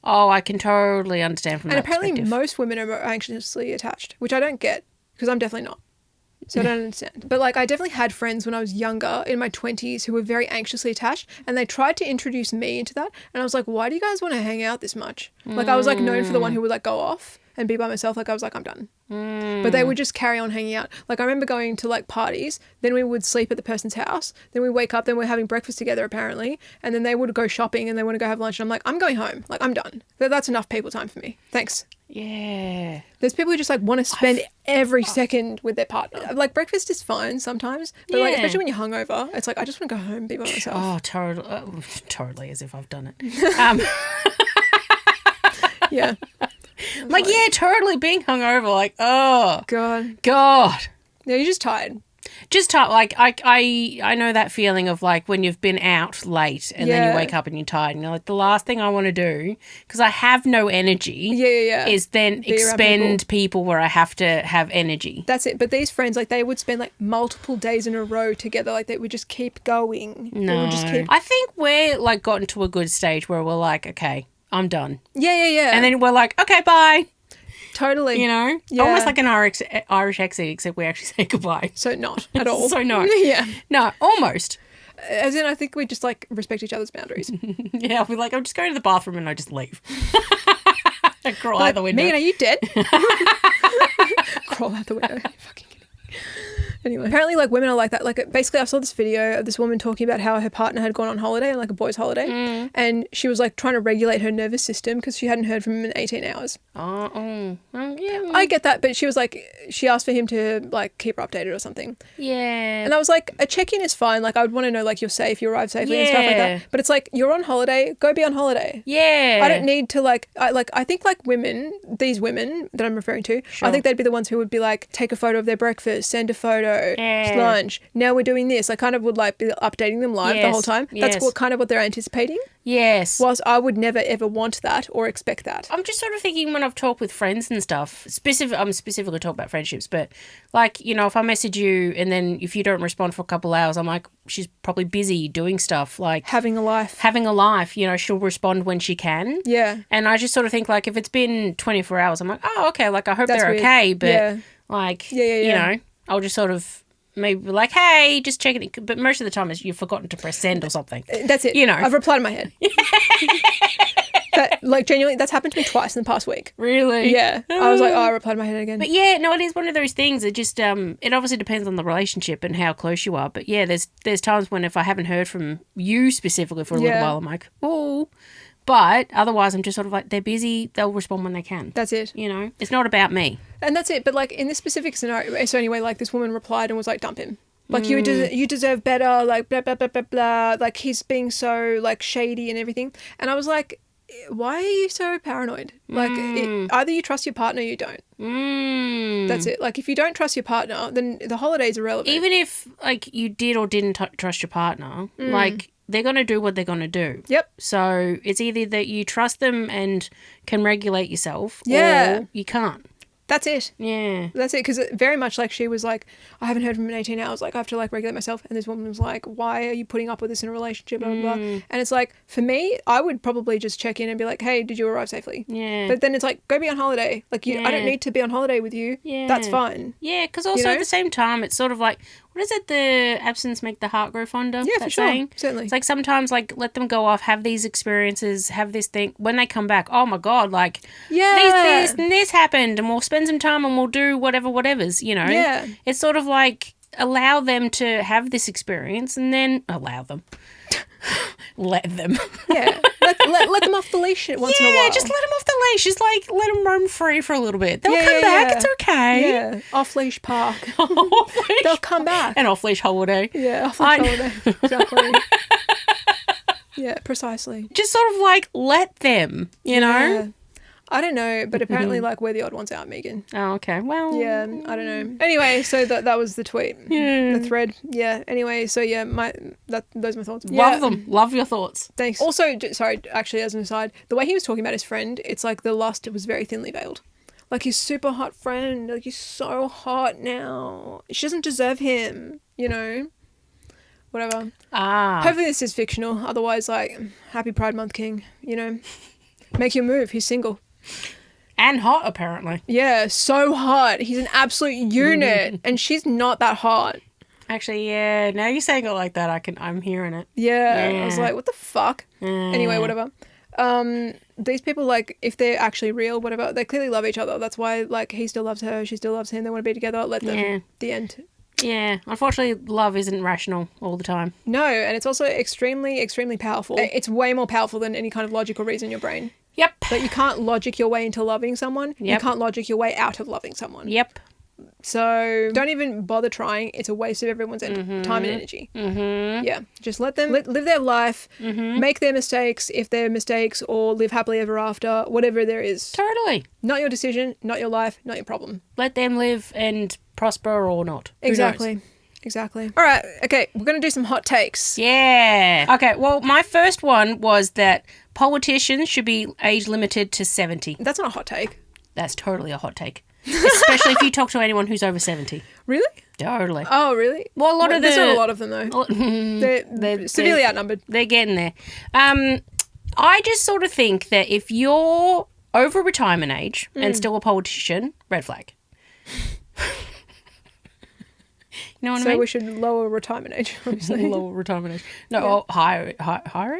Oh, I can totally understand from
And
that
apparently
perspective.
most women are anxiously attached, which I don't get because I'm definitely not. So I don't understand. But, like, I definitely had friends when I was younger in my 20s who were very anxiously attached and they tried to introduce me into that. And I was like, why do you guys want to hang out this much? Like, I was, like, known for the one who would, like, go off and be by myself. Like, I was like, I'm done. But they would just carry on hanging out. Like, I remember going to, like, parties, then we would sleep at the person's house, then we wake up, then we're having breakfast together apparently, and then they would go shopping and they want to go have lunch and I'm like, I'm going home. Like, I'm done. That's enough people time for me. Thanks.
Yeah.
There's people who just, like, want to spend every second with their partner. Like, breakfast is fine sometimes, but, like,
Yeah.
especially when you're hungover, it's like, I just want to go home and be by myself.
Oh, totally. Totally, as if I've done it.
Yeah.
Like, yeah, totally being hungover. Like, oh,
God.
God.
Yeah, you're just tired.
Just like I know that feeling of like when you've been out late and then
Yeah.
you wake up and you're tired and you're like, the last thing I want to do, because I have no energy,
Yeah.
is then
Be around
expend people where I have to have energy.
That's it. But these friends, like, they would spend, like, multiple days in a row together. Like, they would just keep going. They
No.
would just keep...
I think we're like gotten to a good stage where we're like, okay, I'm done.
Yeah.
And then we're like, okay, bye.
Totally.
You know?
Yeah.
Almost like an Irish exit, except we actually say goodbye.
So not at all.
So no.
Yeah.
No, almost.
As in, I think we just, like, respect each other's boundaries.
Yeah, I'll be like, I'm just going to the bathroom and I just leave. I crawl out the window.
Megan, are you dead? Crawl out the window. You're fucking kidding. Anyway, apparently, like, women are like that. Like, basically, I saw this video of this woman talking about how her partner had gone on holiday, on, like, a boys' holiday, and she was, like, trying to regulate her nervous system because she hadn't heard from him in 18 hours.
Yeah.
I get that, but she was like, she asked for him to, like, keep her updated or something.
Yeah.
And I was like, a check-in is fine. Like, I would want to know, like, you're safe, you arrived safely and stuff like
Yeah.
that. But it's like, you're on holiday, go be on holiday.
Yeah.
I don't need to, like, I think, like, women, these women that I'm referring to, I think they'd be the ones who would be like, take a photo of their breakfast, send a photo, lunch, now we're doing this. I kind of would, like, be updating them live the whole time.
Yes.
That's kind of what they're anticipating.
Yes.
Whilst I would never, ever want that or expect that.
I'm just sort of thinking when I've talked with friends and stuff, I'm specifically talking about friendships, but like, you know, if I message you and then if you don't respond for a couple hours, I'm like, she's probably busy doing stuff, like
Having a life.
You know, she'll respond when she can.
Yeah.
And I just sort of think like if it's been 24 hours, I'm like, oh, okay, like I hope
That's
they're
weird.
okay, but
Yeah.
like,
Yeah.
you know, I'll just sort of maybe be like, hey, just checking it. But most of the time, you've forgotten to press send or something.
That's it.
You know.
I've replied in my head. But, like, genuinely, that's happened to me twice in the past week.
Really?
Yeah. I was like, oh, I replied in my head again.
But yeah, no, it is one of those things. It just it obviously depends on the relationship and how close you are. But yeah, there's times when if I haven't heard from you specifically for a little while, I'm like, oh. But otherwise, I'm just sort of like, they're busy. They'll respond when they can.
That's it.
You know, it's not about me.
And that's it. But, like, in this specific scenario, so anyway, like, this woman replied and was like, dump him. Like, you deserve better, like, blah, blah, blah, blah, blah. Like, he's being so, like, shady and everything. And I was like, why are you so paranoid? Like, either you trust your partner or you don't. That's it. Like, if you don't trust your partner, then the holiday's irrelevant.
Even if, like, you did or didn't trust your partner, like, they're going to do what they're going to do.
Yep.
So it's either that you trust them and can regulate yourself,
Yeah.
or you can't.
That's it.
Yeah.
That's it. Because very much like she was like, I haven't heard from him in 18 hours. Like, I have to like regulate myself. And this woman was like, why are you putting up with this in a relationship? Blah, blah, blah. And it's like, for me, I would probably just check in and be like, hey, did you arrive safely?
Yeah.
But then it's like, go be on holiday. Like, I don't need to be on holiday with you.
Yeah.
That's fine.
Yeah, because also at the same time, it's sort of like, what is it? The absence make the heart grow fonder?
Yeah, for sure.
Saying?
Certainly.
It's like sometimes, like, let them go off, have these experiences, have this thing. When they come back, oh my God, like, this happened, and we'll spend some time and we'll do whatever's, you know?
Yeah.
It's sort of like, allow them to have this experience and then allow them. Let them.
Yeah. Let them off the leash once in a while.
Yeah, just let them off the leash. Just like let them roam free for a little bit. They'll come back. It's okay.
Yeah. Off-leash park. They'll come back.
An off-leash holiday.
Yeah, off-leash holiday. Exactly. Yeah, precisely.
Just sort of like let them, you know?
Yeah. I don't know, but apparently like we're the odd ones out, Megan.
Oh, okay. Well.
Yeah, I don't know. Anyway, so that was the tweet.
Yeah.
The thread. Yeah. Anyway, so yeah, those are my thoughts.
Love them. Love your thoughts.
Thanks. Also, sorry, actually, as an aside, the way he was talking about his friend, it's like the lust was very thinly veiled. Like, his super hot friend, like, he's so hot now. She doesn't deserve him, you know? Whatever. Hopefully this is fictional. Otherwise, like, happy Pride Month, King, you know? Make your move. He's single.
And hot, apparently.
Yeah, so hot. He's an absolute unit. And she's not that hot.
Actually, yeah. Now you're saying it like that, I'm hearing it.
Yeah. I was like, what the fuck? Anyway, whatever. These people, like, if they're actually real, whatever, they clearly love each other. That's why, like, he still loves her, she still loves him. They want to be together. Let them.
Yeah.
The end.
Yeah. Unfortunately, love isn't rational all the time.
No, and it's also extremely, extremely powerful. It's way more powerful than any kind of logical reason in your brain.
Yep.
But you can't logic your way into loving someone. Yep. You can't logic your way out of loving someone.
Yep.
So don't even bother trying. It's a waste of everyone's time and energy. Yeah. Just let them live their life, make their mistakes if they're mistakes, or live happily ever after, whatever there is.
Totally.
Not your decision, not your life, not your problem.
Let them live and prosper or not.
Exactly. Exactly. All right. Okay. We're going to do some hot takes.
Yeah. Okay. Well, my first one was that politicians should be age limited to 70.
That's not a hot take.
That's totally a hot take. Especially if you talk to anyone who's over 70.
Really?
Totally.
Oh, really?
Well,
there's not a lot of them, though. They're severely outnumbered.
They're getting there. I just sort of think that if you're over retirement age and still a politician, red flag. You know what I mean?
So we should lower retirement age, obviously.
Lower retirement age. No, higher it.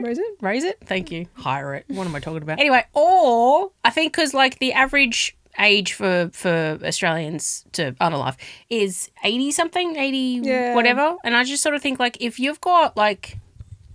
Raise it?
Raise it? Thank you. Higher it. What am I talking about? Anyway, or I think because like the average age for Australians to earn a life is 80 something, 80 whatever. And I just sort of think like if you've got like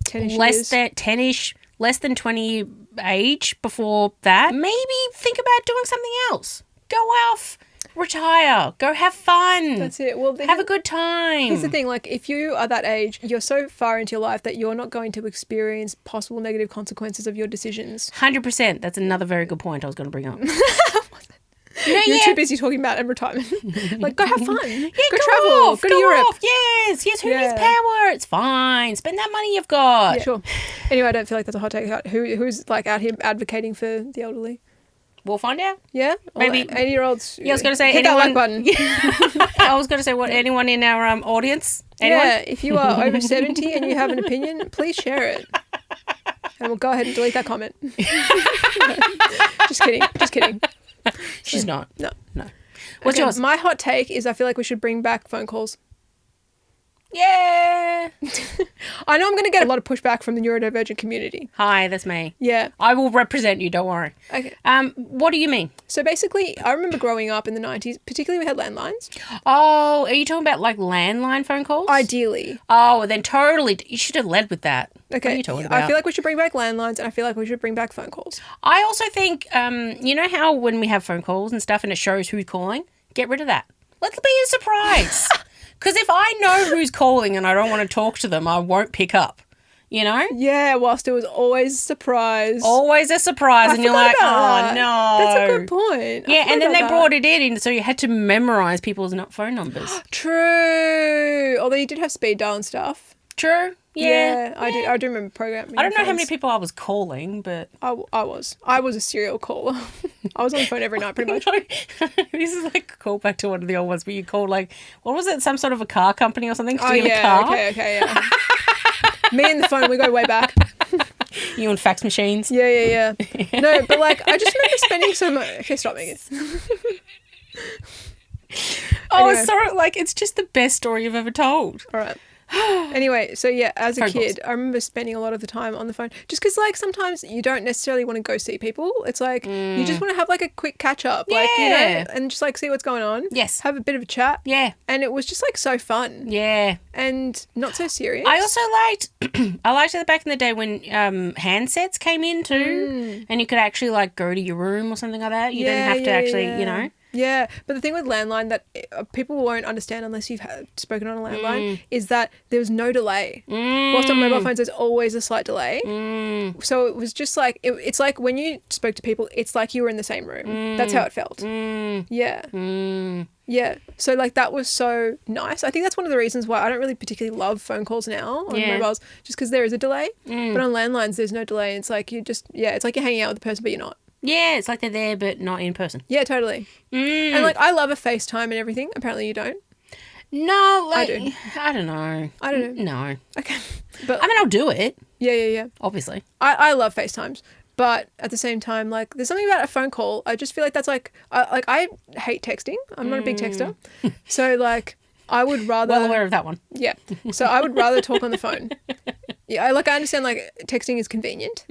10-ish
less than 10-ish, less than 20 age before that, maybe think about doing something else. Go off. Retire. Go have fun.
That's it. Well,
have a good time.
Here's the thing. Like, if you are that age, you're so far into your life that you're not going to experience possible negative consequences of your decisions.
100%. That's another very good point I was going to bring up.
You're too busy talking about retirement. Like, go have fun.
Yeah,
go travel. Go to Europe.
Off. Yes. Who needs power? It's fine. Spend that money you've got.
Yeah, sure. Anyway, I don't feel like that's a hot take. Who's like out here advocating for the elderly?
We'll find out.
Yeah?
Maybe
80-year-olds.
Yeah, I was going to say
hit
anyone.
that like button.
I was going to say anyone in our audience. Anyone?
Yeah, if you are over 70 and you have an opinion, please share it. And we'll go ahead and delete that comment. Just kidding.
She's not.
No.
What's yours?
My hot take is I feel like we should bring back phone calls.
Yeah.
I know I'm going to get a lot of pushback from the neurodivergent community.
Hi, that's me.
Yeah.
I will represent you, don't worry.
Okay.
What do you mean?
So basically, I remember growing up in the 90s, particularly we had landlines.
Oh, are you talking about like landline phone calls?
Ideally.
Oh, then totally. You should have led with that.
Okay.
What are you talking about?
I feel like we should bring back landlines and I feel like we should bring back phone calls.
I also think, you know how when we have phone calls and stuff and it shows who's calling? Get rid of that. Let's be a surprise. Because if I know who's calling and I don't want to talk to them, I won't pick up. you know?
Yeah, whilst it was always a surprise.
Always a surprise. And you're like,
about
oh,
that.
no.
That's a good point.
Yeah, and then they brought it in, so you had to memorize people's phone numbers.
True. Although you did have speed dial and stuff.
True. Yeah.
I do remember programming.
I don't know how many people I was calling, but...
I was a serial caller. I was on the phone every night, pretty much.
This is like a callback to one of the old ones where you called, like, what was it, some sort of a car company or something?
Oh, yeah, okay, yeah. Me and the phone, we go way back.
You and fax machines.
Yeah. No, but like, I just remember spending so much... Okay, stop, Megan.
Anyway. Sorry, like, it's just the best story you've ever told.
All right. Anyway, so yeah, as a
Phone
kid,
calls.
I remember spending a lot of the time on the phone just because, like, sometimes you don't necessarily want to go see people. It's like you just want to have, like, a quick catch up, like, you know, and just, like, see what's going on.
Yes.
Have a bit of a chat.
Yeah.
And it was just, like, so fun.
Yeah.
And not so serious.
I also liked it back in the day when handsets came in too, and you could actually, like, go to your room or something like that. You didn't have to actually, you know.
Yeah, but the thing with landline that people won't understand unless you've spoken on a landline is that there was no delay. Whilst on mobile phones, there's always a slight delay. So it was just like, it's like when you spoke to people, it's like you were in the same room. That's how it felt. Yeah. Yeah. So, like, that was so nice. I think that's one of the reasons why I don't really particularly love phone calls now on mobiles, just because there is a delay. But on landlines, there's no delay. It's like it's like you're hanging out with the person, but you're not.
Yeah, it's like they're there but not in person.
Yeah, totally. And, like, I love a FaceTime and everything. Apparently you don't.
No, like,
I do.
I don't know. No.
Okay. But
I mean, I'll do it.
Yeah.
Obviously.
I love FaceTimes. But at the same time, like, there's something about a phone call. I just feel like that's like I hate texting. I'm not a big texter. So, like, I would rather...
Well aware of that one.
Yeah. So I would rather talk on the phone. Yeah, I understand, like, texting is convenient.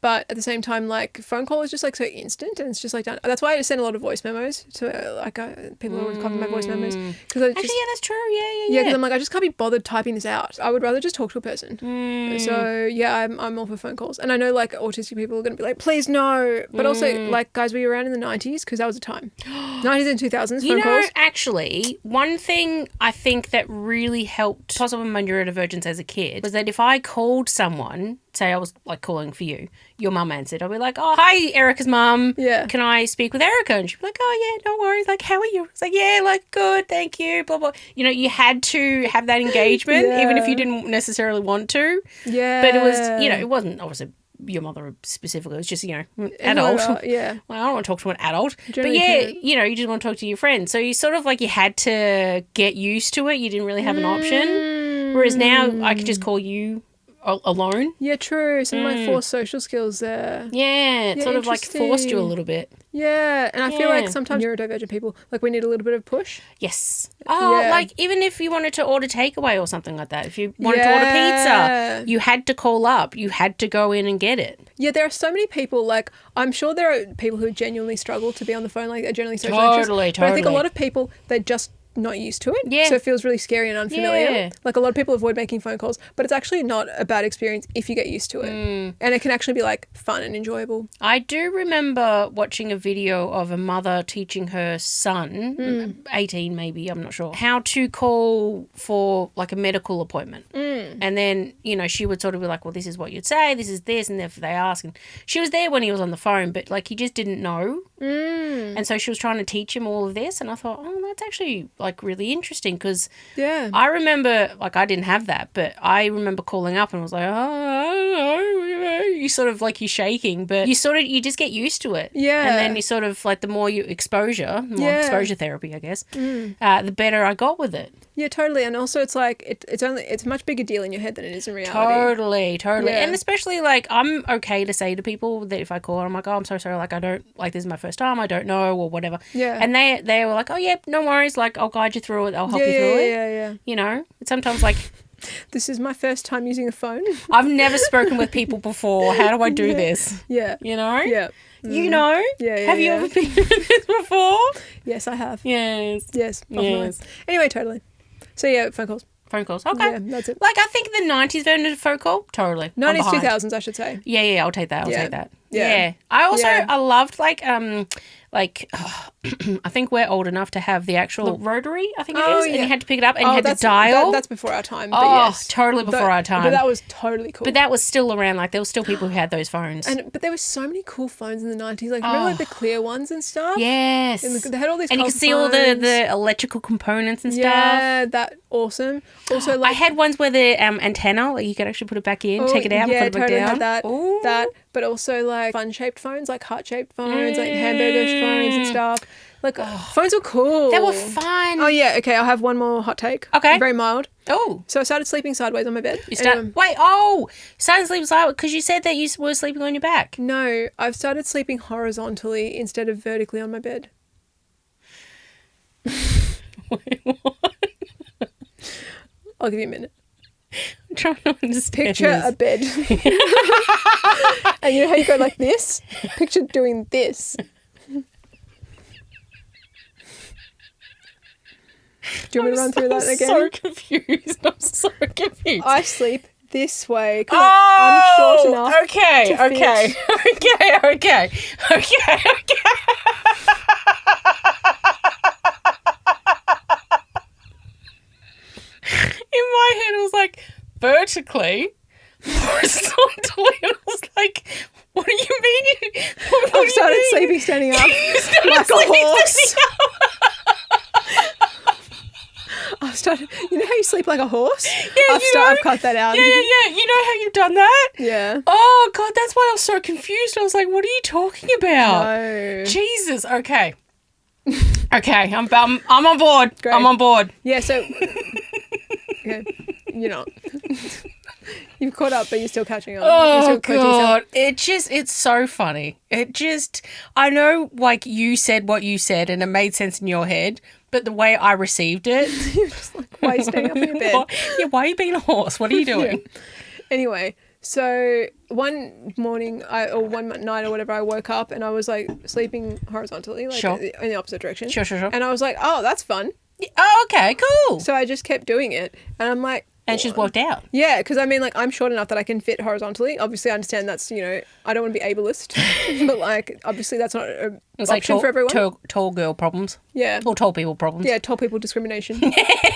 But at the same time, like, phone call is just, like, so instant and it's just, like, done. That's why I just send a lot of voice memos to, like, people always copy my voice memos.
Actually, yeah, that's true. Yeah.
Yeah, because I'm like, I just can't be bothered typing this out. I would rather just talk to a person. So, yeah, I'm all for phone calls. And I know, like, autistic people are going to be like, please no. But also, like, guys, were you around in the 90s? Because that was a time. 90s and 2000s, phone calls.
Actually, one thing I think that really helped possibly my neurodivergence as a kid was that if I called someone... Say I was, like, calling for you. Your mum answered. I'll be like, oh, hi, Erica's mum.
Yeah.
Can I speak with Erica? And she'd be like, oh, yeah, no worries. Like, how are you? It's like, yeah, like, good, thank you, blah, blah. You know, you had to have that engagement, even if you didn't necessarily want to.
Yeah.
But it was, you know, it wasn't obviously your mother specifically. It was just, you know, adult.
Yeah.
Well, I don't want to talk to an adult.
Generally
but, yeah,
parent.
you know, you just want to talk to your friend. So you sort of, like, you had to get used to it. You didn't really have an option. Whereas now I could just call you alone.
Yeah, true. Some like forced social skills there.
Yeah, it sort of like forced you a little bit.
Yeah, and I feel like sometimes neurodivergent people, like, we need a little bit of push.
Yes. Oh, like, even if you wanted to order takeaway or something like that, if you wanted to order pizza, you had to call up. You had to go in and get it. Yeah,
there are so many people, like, I'm sure there are people who genuinely struggle to be on the phone, like, are generally social anxious.
Totally.
But I think a lot of people, they're just not used to it.
Yeah.
So it feels really scary and unfamiliar.
Yeah.
Like, a lot of people avoid making phone calls, but it's actually not a bad experience if you get used to it. And it can actually be, like, fun and enjoyable.
I do remember watching a video of a mother teaching her son, 18 maybe, I'm not sure, how to call for, like, a medical appointment. And then, you know, she would sort of be like, well, this is what you'd say, this is this, and if they ask. And she was there when he was on the phone, but, like, he just didn't know. And so she was trying to teach him all of this, and I thought, oh, that's actually, like, really interesting, because I remember, like, I didn't have that, but I remember calling up and was like, oh, I don't know. You sort of, like, you're shaking, but you just get used to it.
Yeah.
And then you sort of, like, the more exposure therapy, I guess, the better I got with it.
Yeah, totally. And also it's like, it's a much bigger deal in your head than it is in reality.
Totally.
Yeah.
And especially, like, I'm okay to say to people that if I call and I'm like, oh, I'm so sorry, like, I don't, like, this is my first time, I don't know, or whatever.
Yeah.
And they were like, oh, yeah, no worries, like, I'll guide you through it, I'll help you through it.
Yeah.
You know, it's sometimes like,
this is my first time using a phone.
I've never spoken with people before. How do I do this?
Yeah.
You know?
Yeah.
You know?
Yeah.
Have you ever been through this before?
Yes, I have.
Yes.
Definitely. Anyway, totally. So, yeah, phone calls.
Phone calls. Okay.
Yeah, that's it.
Like, I think the 90s version of phone call, totally.
90s, 2000s, I should say.
Yeah, I'll take that. I'll take that.
Yeah.
I also, I loved, like like, I think we're old enough to have the actual rotary, I think it is, and you had to pick it up and you had to dial.
That's before our time, but yes.
Totally before our time.
But that was totally cool.
But that was still around, like, there were still people who had those phones.
But there were so many cool phones in the 90s. Like, remember, like, the clear ones and stuff?
Yes.
And they had all these
and you could see all the electrical components and stuff.
Yeah, that awesome. Also, like,
I had ones where the antenna, like, you could actually put it back in, take it out, and put it back down.
Had that. But also, like, fun-shaped phones, like heart-shaped phones, like hamburger phones and stuff. Like, phones were cool.
They were fun.
Oh, yeah. Okay, I'll have one more hot take.
Okay.
Very mild.
Oh.
So I started sleeping sideways on my bed.
Started sleeping sideways because you said that you were sleeping on your back.
No, I've started sleeping horizontally instead of vertically on my bed.
Wait, what?
I'll give you a minute.
I'm trying to understand
Picture a bed. And you know how you go like this? Picture doing this. Do you want me to run through that again?
I'm so confused.
I sleep this way because I'm short enough.
Okay. In my head, it was like vertically, horizontally, and I was like, "What do you mean?"
I started sleeping standing up like a horse. I've started. You know how you sleep like a horse?
Yeah,
I've cut that out.
Yeah. You know how you've done that?
Yeah.
Oh God, that's why I was so confused. I was like, "What are you talking about?"
No.
Jesus. Okay. Okay, I'm on board.
Great.
I'm on board.
Yeah. So. Okay. You're not. You've caught up, but you're still catching up.
Oh God, it's so funny. I know, like, you said what you said and it made sense in your head, but the way I received it,
you're just like, why are you staying up in your bed?
Why are you being a horse? What are you doing?
Yeah. Anyway, so one morning or one night or whatever, I woke up and I was like sleeping horizontally, like in the opposite direction.
Sure.
And I was like, oh, that's fun.
Oh, okay, cool.
So I just kept doing it, and I'm like.
And she's walked out.
Yeah, because I mean, like, I'm short enough that I can fit horizontally. Obviously, I understand that's, you know, I don't want to be ableist, but, like, obviously that's not an option for everyone.
Tall girl problems.
Yeah.
Or tall people problems.
Yeah, tall people discrimination.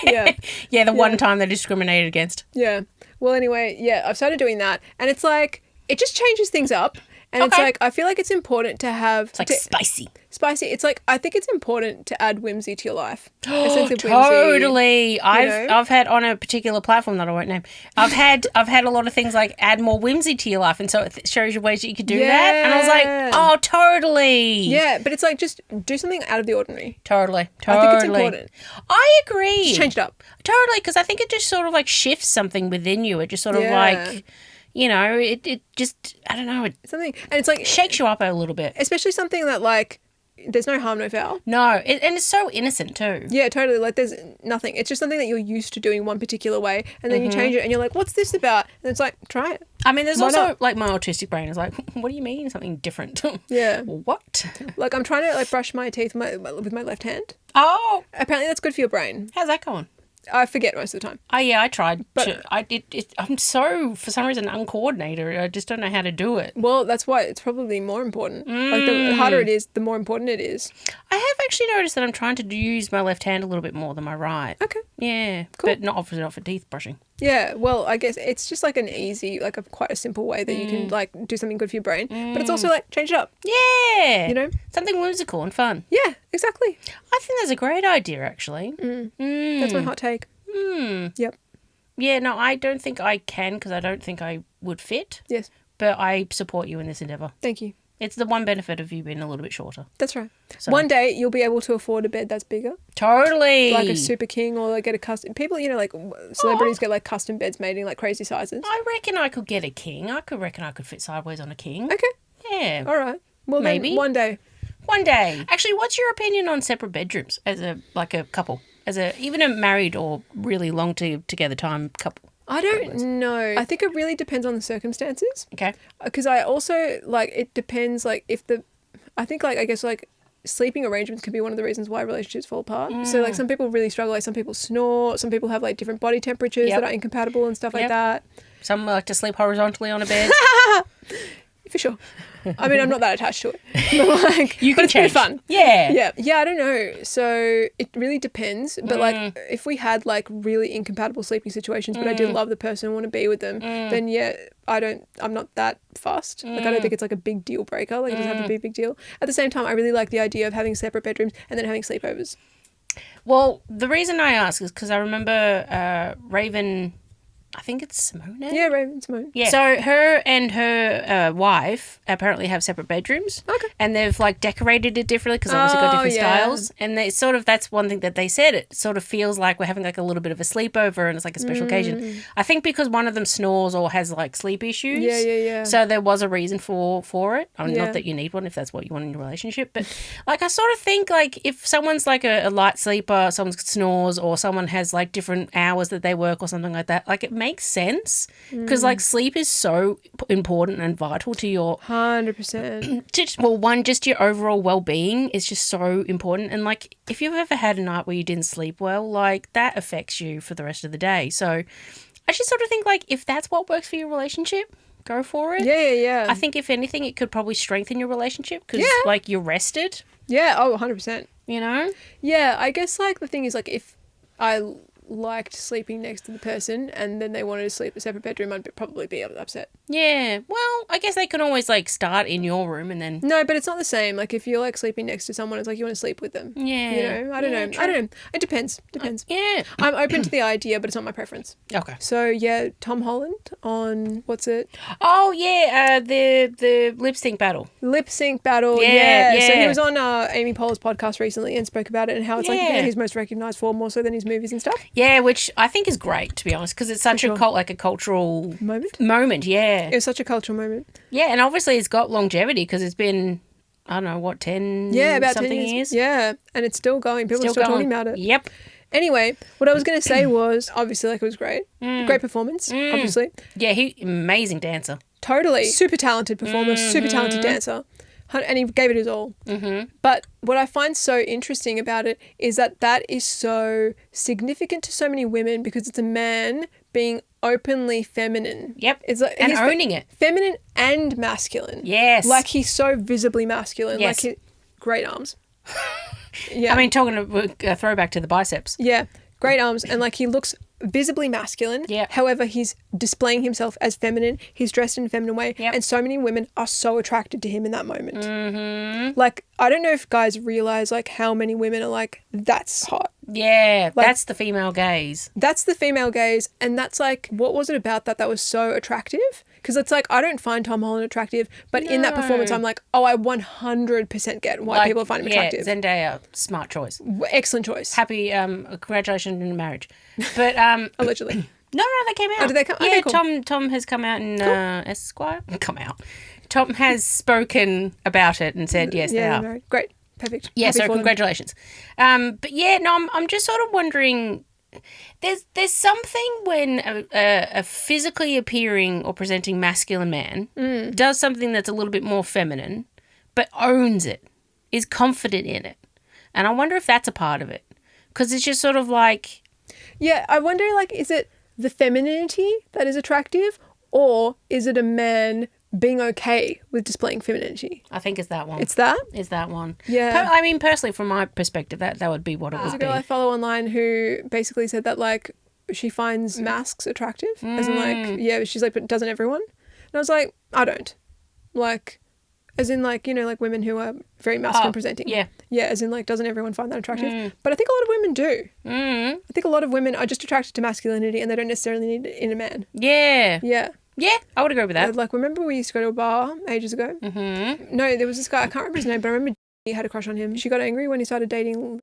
Yeah.
Yeah, the one time they're discriminated against.
Yeah. Well, anyway, yeah, I've started doing that, and it's like, it just changes things up. And it's like, I feel like it's important to have...
It's like spicy.
Spicy. It's like, I think it's important to add whimsy to your life. A sense of whimsy.
Totally. I've had on a particular platform that I won't name, I've had a lot of things like add more whimsy to your life. And so it shows you ways that you could do that. And I was like, oh, totally.
Yeah, but it's like, just do something out of the ordinary.
Totally.
I think it's important.
I agree.
Just change it up.
Totally, because I think it just sort of like shifts something within you. It just sort of like... You know, it just, I don't know.
Something, and it's like...
shakes you up a little bit.
Especially something that, like, there's no harm, no foul.
No, and it's so innocent too.
Yeah, totally. Like, there's nothing. It's just something that you're used to doing one particular way, and then you change it, and you're like, what's this about? And it's like, try it.
I mean, there's also, like, my autistic brain is like, what do you mean something different?
Yeah.
What?
Like, I'm trying to, like, brush my teeth with my left hand.
Oh.
Apparently that's good for your brain.
How's that going?
I forget most of the time.
Oh, yeah, I tried. But I'm so, for some reason, uncoordinated. I just don't know how to do it.
Well, that's why it's probably more important. Like, the harder it is, the more important it is.
I have actually noticed that I'm trying to use my left hand a little bit more than my right.
Okay.
Yeah.
Cool.
But not for teeth brushing.
Yeah, well, I guess it's just like an easy, like quite a simple way that you can like do something good for your brain. But it's also like change it up.
Yeah.
You know?
Something whimsical and fun.
Yeah, exactly.
I think that's a great idea, actually.
That's my hot take. Yep.
Yeah, no, I don't think I can because I don't think I would fit.
Yes.
But I support you in this endeavour.
Thank you.
It's the one benefit of you being a little bit shorter.
That's right.
So.
One day you'll be able to afford a bed that's bigger.
Totally.
Like a Super King, or like get a custom... People, you know, like celebrities get like custom beds made in like crazy sizes.
I reckon I could get a king. I could fit sideways on a king.
Okay.
Yeah.
All right. Well, maybe then one day.
One day. Actually, what's your opinion on separate bedrooms as a couple? Even a married or really long together time couple?
I don't know. I think it really depends on the circumstances.
Okay.
Because I also, like, it depends, like, I think, like, I guess, like, sleeping arrangements could be one of the reasons why relationships fall apart. So, like, some people really struggle. Like, some people snore. Some people have, like, different body temperatures that are incompatible and stuff like that.
Some like to sleep horizontally on a bed.
For sure. I mean, I'm not that attached to it. But like,
You can
it's pretty
change.
fun.
Yeah.
Yeah, I don't know. So it really depends. But like, if we had like really incompatible sleeping situations, but I did love the person and want to be with them, then yeah, I'm not that fussed. Like, I don't think it's like a big deal breaker. Like, it doesn't have to be a big deal. At the same time, I really like the idea of having separate bedrooms and then having sleepovers.
Well, the reason I ask is because I remember Raven, I think it's Simone.
Yeah, Raven, Simone.
Yeah. So her and her wife apparently have separate bedrooms.
Okay.
And they've like decorated it differently because obviously got different styles. And they sort of, that's one thing that they said. It sort of feels like we're having like a little bit of a sleepover and it's like a special occasion. I think because one of them snores or has like sleep issues.
Yeah.
So there was a reason for it. I mean,
Yeah.
not that you need one if that's what you want in your relationship, but like I sort of think like if someone's like a light sleeper, someone snores, or someone has like different hours that they work or something like that, like it makes sense because like sleep is so important and vital to your
100%.
well, one, just your overall well-being is just so important. And like if you've ever had a night where you didn't sleep well, like that affects you for the rest of the day. So I just sort of think like if that's what works for your relationship, go for it.
Yeah.
I think if anything it could probably strengthen your relationship because like you're rested,
Yeah, 100%.
you know.
Yeah, I guess like the thing is like if I liked sleeping next to the person and then they wanted to sleep in a separate bedroom, I'd probably be upset.
Yeah, well, I guess they can always like start in your room and then
No, but it's not the same. Like if you're like sleeping next to someone, it's like you want to sleep with them.
Yeah.
You know, I don't know.
True.
I don't know. It depends.
yeah.
I'm open to the idea, but it's not my preference.
Okay.
So yeah, Tom Holland on what's it?
Oh yeah, the lip sync battle.
Lip sync battle.
Yeah.
So he was on Amy Poehler's podcast recently and spoke about it and how it's like
Yeah.
he's most recognised for more so than his movies and stuff.
Yeah, which I think is great to be honest because it's such
sure.
a cultural
Moment.
Yeah.
It was such a cultural moment.
Yeah, and obviously it's got longevity because it's been I don't know what 10
about
something
10
years.
Yeah, and it's still going. People are still talking about it.
Yep.
Anyway, what I was going to say was obviously like it was great. Great performance, obviously.
Yeah, amazing dancer.
Totally. Super talented performer, super talented dancer. And he gave it his all. But what I find so interesting about it is that is so significant to so many women because it's a man being openly feminine.
Yep.
It's like,
and
he's
owning it.
Feminine and masculine.
Yes.
Like he's so visibly masculine.
Yes.
Like great arms. Yeah.
I mean, talking a throwback to the biceps.
Yeah. Great arms. And like he looks visibly masculine.
Yeah.
However, he's displaying himself as feminine. He's dressed in a feminine way.
Yep.
And so many women are so attracted to him in that moment. Like, I don't know if guys realize like how many women are like, that's hot.
Yeah, that's the female gaze.
That's the female gaze. And that's like, what was it about that was so attractive? Because it's like, I don't find Tom Holland attractive, but in that performance, I'm like, oh, I 100% get why people find him attractive.
Zendaya, smart choice.
Excellent choice.
Happy, congratulations on marriage. But,
Allegedly.
No, they came out.
Oh, did they come?
Yeah,
Okay, cool.
Tom has come out in Esquire. Come out. Tom has spoken about it and said, yes, they
they're
are.
married. Great. Perfect.
Yeah,
Happy
so
for them.
congratulations. But yeah, no, I'm just sort of wondering. There's something when a physically appearing or presenting masculine man does something that's a little bit more feminine, but owns it, is confident in it, and I wonder if that's a part of it, because it's just sort of like.
Yeah, I wonder, like, is it the femininity that is attractive, or is it a man being okay with displaying femininity?
I think it's that one.
It's that?
It's that one.
Yeah.
I mean, personally, from my perspective, that would be what it
There's a
would
girl I
be.
follow online who basically said that, like, she finds masks attractive. As in, like, yeah, she's like, but doesn't everyone? And I was like, I don't. Like, as in, like, you know, like women who are very masculine presenting.
Yeah.
Yeah, as in, like, doesn't everyone find that attractive? But I think a lot of women do. I think a lot of women are just attracted to masculinity and they don't necessarily need it in a man.
Yeah.
Yeah.
Yeah, I would agree with that.
Like, remember we used to go to a bar ages ago? No, there was this guy, I can't remember his name, but I remember he had a crush on him. She got angry when he started dating.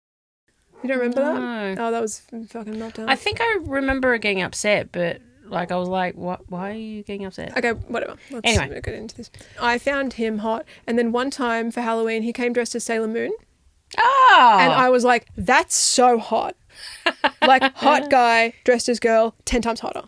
You don't remember that? Oh, that was fucking meltdown.
I think I remember getting upset, but like I was like, "What? Why are you getting upset?"
Okay, whatever. Let's
Anyway.
get into this. I found him hot, and then one time for Halloween, he came dressed as Sailor Moon,
Oh,
and I was like, that's so hot. Like, hot guy dressed as girl, 10 times hotter.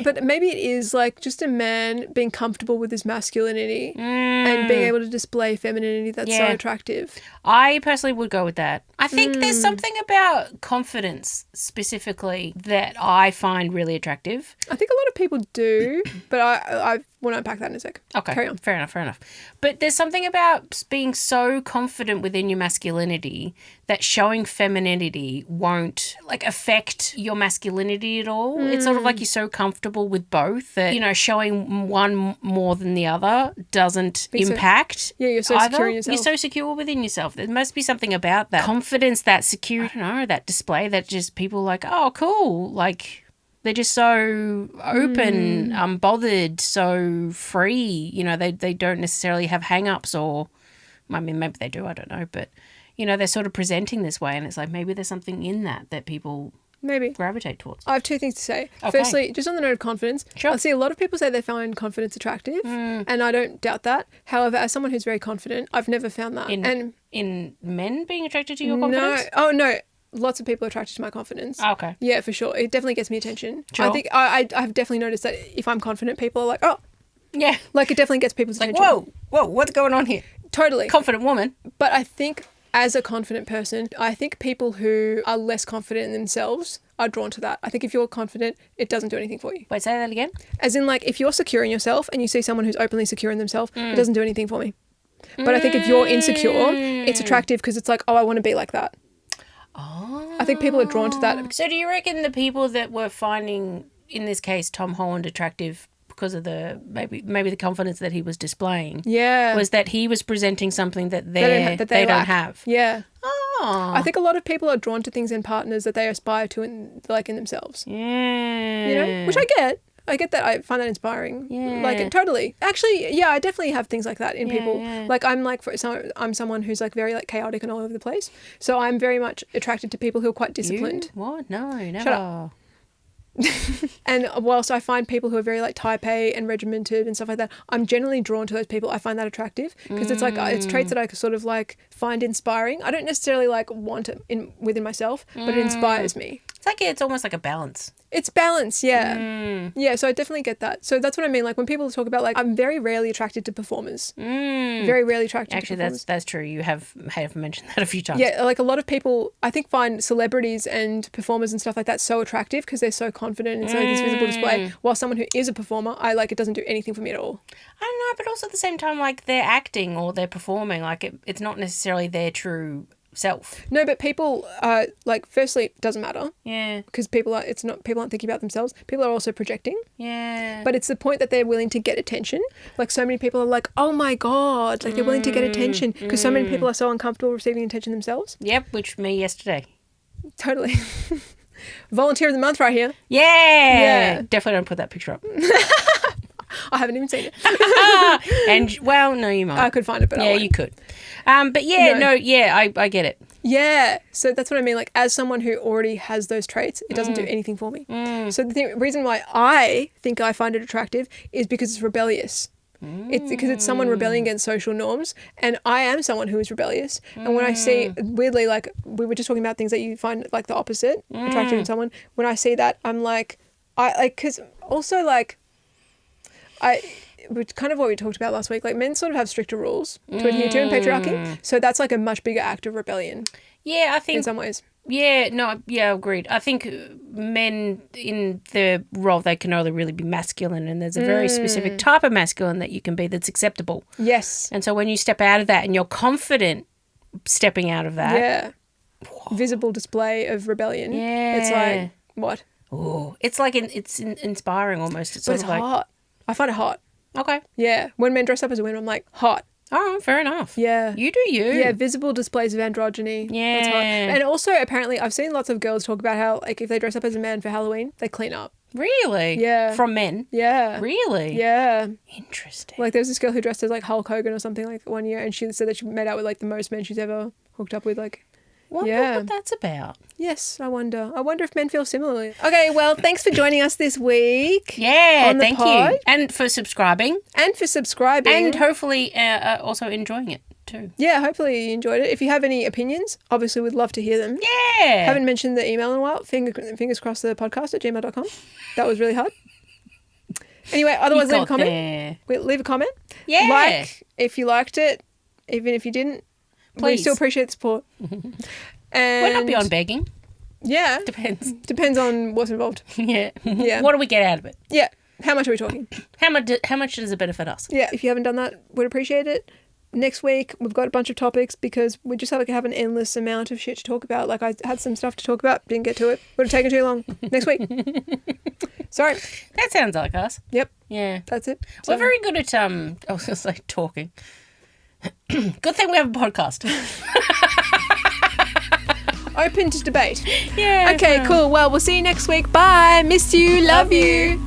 But maybe it is like just a man being comfortable with his masculinity and being able to display femininity that's so
Yeah.
attractive.
I personally would go with that. I think there's something about confidence specifically that I find really attractive.
I think a lot of people do, but I want to unpack that in a sec.
Okay.
Carry on.
Fair enough. But there's something about being so confident within your masculinity that showing femininity won't like affect your masculinity at all. It's sort of like you're so comfortable with both that, you know, showing one more than the other doesn't impact.
Yeah, you're so secure in yourself.
You're so secure within yourself. There must be something about that confidence, that security, I don't know, that display that just people like, oh, cool. Like, they're just so open, unbothered, so free. You know, they don't necessarily have hang-ups or, I mean, maybe they do, I don't know. But, you know, they're sort of presenting this way and it's like maybe there's something in that people
maybe
gravitate towards.
I have two things to say.
Okay.
Firstly, just on the note of confidence,
Sure.
I see a lot of people say they find confidence attractive and I don't doubt that. However, as someone who's very confident, I've never found that.
In men being attracted to your confidence?
No. Oh, no. Lots of people are attracted to my confidence.
Oh, okay.
Yeah, for sure. It definitely gets me attention.
Sure.
I think I've definitely noticed that if I'm confident, people are like, oh.
Yeah.
Like, it definitely gets people's
Like,
attention.
whoa, what's going on here?
Totally.
Confident woman.
But I think as a confident person, I think people who are less confident in themselves are drawn to that. I think if you're confident, it doesn't do anything for you.
Wait, say that again?
As in, like, if you're secure in yourself and you see someone who's openly secure in themselves, it doesn't do anything for me. But I think if you're insecure, it's attractive because it's like, oh, I want to be like that.
Oh.
I think people are drawn to that.
So do you reckon the people that were finding, in this case, Tom Holland attractive because of the maybe the confidence that he was displaying, was that he was presenting something that they don't have?
Yeah.
Oh.
I think a lot of people are drawn to things in partners that they aspire to in themselves.
Yeah.
You know, which I get. I get that. I find that inspiring.
Yeah.
Like, totally. Actually, yeah, I definitely have things like that in people.
Yeah.
Like, I'm someone who's like very like chaotic and all over the place. So I'm very much attracted to people who are quite disciplined.
You? What? No, never.
Shut up. And whilst I find people who are very like type A and regimented and stuff like that, I'm generally drawn to those people. I find that attractive because it's like it's traits that I sort of like find inspiring. I don't necessarily like want it within myself, but it inspires me.
It's almost like a balance.
It's balance, yeah. Yeah, so I definitely get that. So that's what I mean. Like when people talk about like, I'm very rarely attracted to performers. Very rarely attracted to performers.
Actually, that's true. You have mentioned that a few times.
Yeah, like a lot of people, I think, find celebrities and performers and stuff like that so attractive because they're so confident and so like this visible display. While someone who is a performer, it doesn't do anything for me at all.
I don't know, but also at the same time, like they're acting or they're performing. Like it's not necessarily their true self.
No, but people like firstly it doesn't matter.
Yeah.
Because people aren't thinking about themselves. People are also projecting.
Yeah.
But it's the point that they're willing to get attention. Like so many people are like, oh my God, like they're willing to get attention because so many people are so uncomfortable receiving attention themselves.
Yep, which me yesterday.
Totally. Volunteer of the month right here.
Yeah. Definitely don't put that picture up.
I haven't even seen it.
And well, no, you might.
I could find it, but
yeah, you could. But yeah, I get it.
Yeah, so that's what I mean. Like, as someone who already has those traits, it doesn't do anything for me. So the reason why I think I find it attractive is because it's rebellious. It's because it's someone rebelling against social norms, and I am someone who is rebellious. And when I see, weirdly, like we were just talking about things that you find like the opposite attractive in someone. When I see that, I'm like, because also like. Which kind of what we talked about last week, like men sort of have stricter rules to adhere to in patriarchy. So that's like a much bigger act of rebellion.
Yeah, I think.
In some ways.
Yeah, no, yeah, agreed. I think men in their role, they can only really be masculine, and there's a very specific type of masculine that you can be that's acceptable.
Yes.
And so when you step out of that and you're confident stepping out of that.
Yeah. Visible display of rebellion.
Yeah.
It's like, what?
Oh, it's like it's inspiring almost. It's
but
sort
it's
of like
hot. I find it hot.
Okay.
Yeah. When men dress up as women, I'm like, hot.
Oh, fair enough.
Yeah.
You do you.
Yeah, visible displays of androgyny.
Yeah.
That's hot. And also, apparently, I've seen lots of girls talk about how, like, if they dress up as a man for Halloween, they clean up.
Really?
Yeah.
From men?
Yeah.
Really?
Yeah.
Interesting.
Like, there was this girl who dressed as, like, Hulk Hogan or something, like, one year, and she said that she made out with, like, the most men she's ever hooked up with, like...
Wonder what that's about.
Yes, I wonder. I wonder if men feel similarly. Okay, well, thanks for joining us this week.
Yeah,
on the
thank
pod.
you. And for subscribing.
And for subscribing.
And hopefully also enjoying it too.
Yeah, hopefully you enjoyed it. If you have any opinions, obviously we'd love to hear them.
Yeah.
Haven't mentioned the email in a while. Fingers crossed the podcast at gmail.com. That was really hard. Anyway, otherwise leave a comment. Leave a comment.
Yeah.
Like if you liked it, even if you didn't.
Please.
We still appreciate the support. And
we're not beyond begging.
Yeah.
Depends.
Depends on what's involved.
Yeah.
Yeah.
What do we get out of it?
Yeah. How much are we talking?
How much does it benefit us?
Yeah, if you haven't done that, we'd appreciate it. Next week, we've got a bunch of topics because we just have an endless amount of shit to talk about. Like, I had some stuff to talk about, didn't get to it. Would have taken too long. Next week. Sorry.
That sounds like us.
Yep.
Yeah.
That's it.
We're very good at, I was going to say talking. Good thing we have a podcast.
Open to debate.
Yeah.
Okay, cool. Well, we'll see you next week. Bye. Miss you. Love you.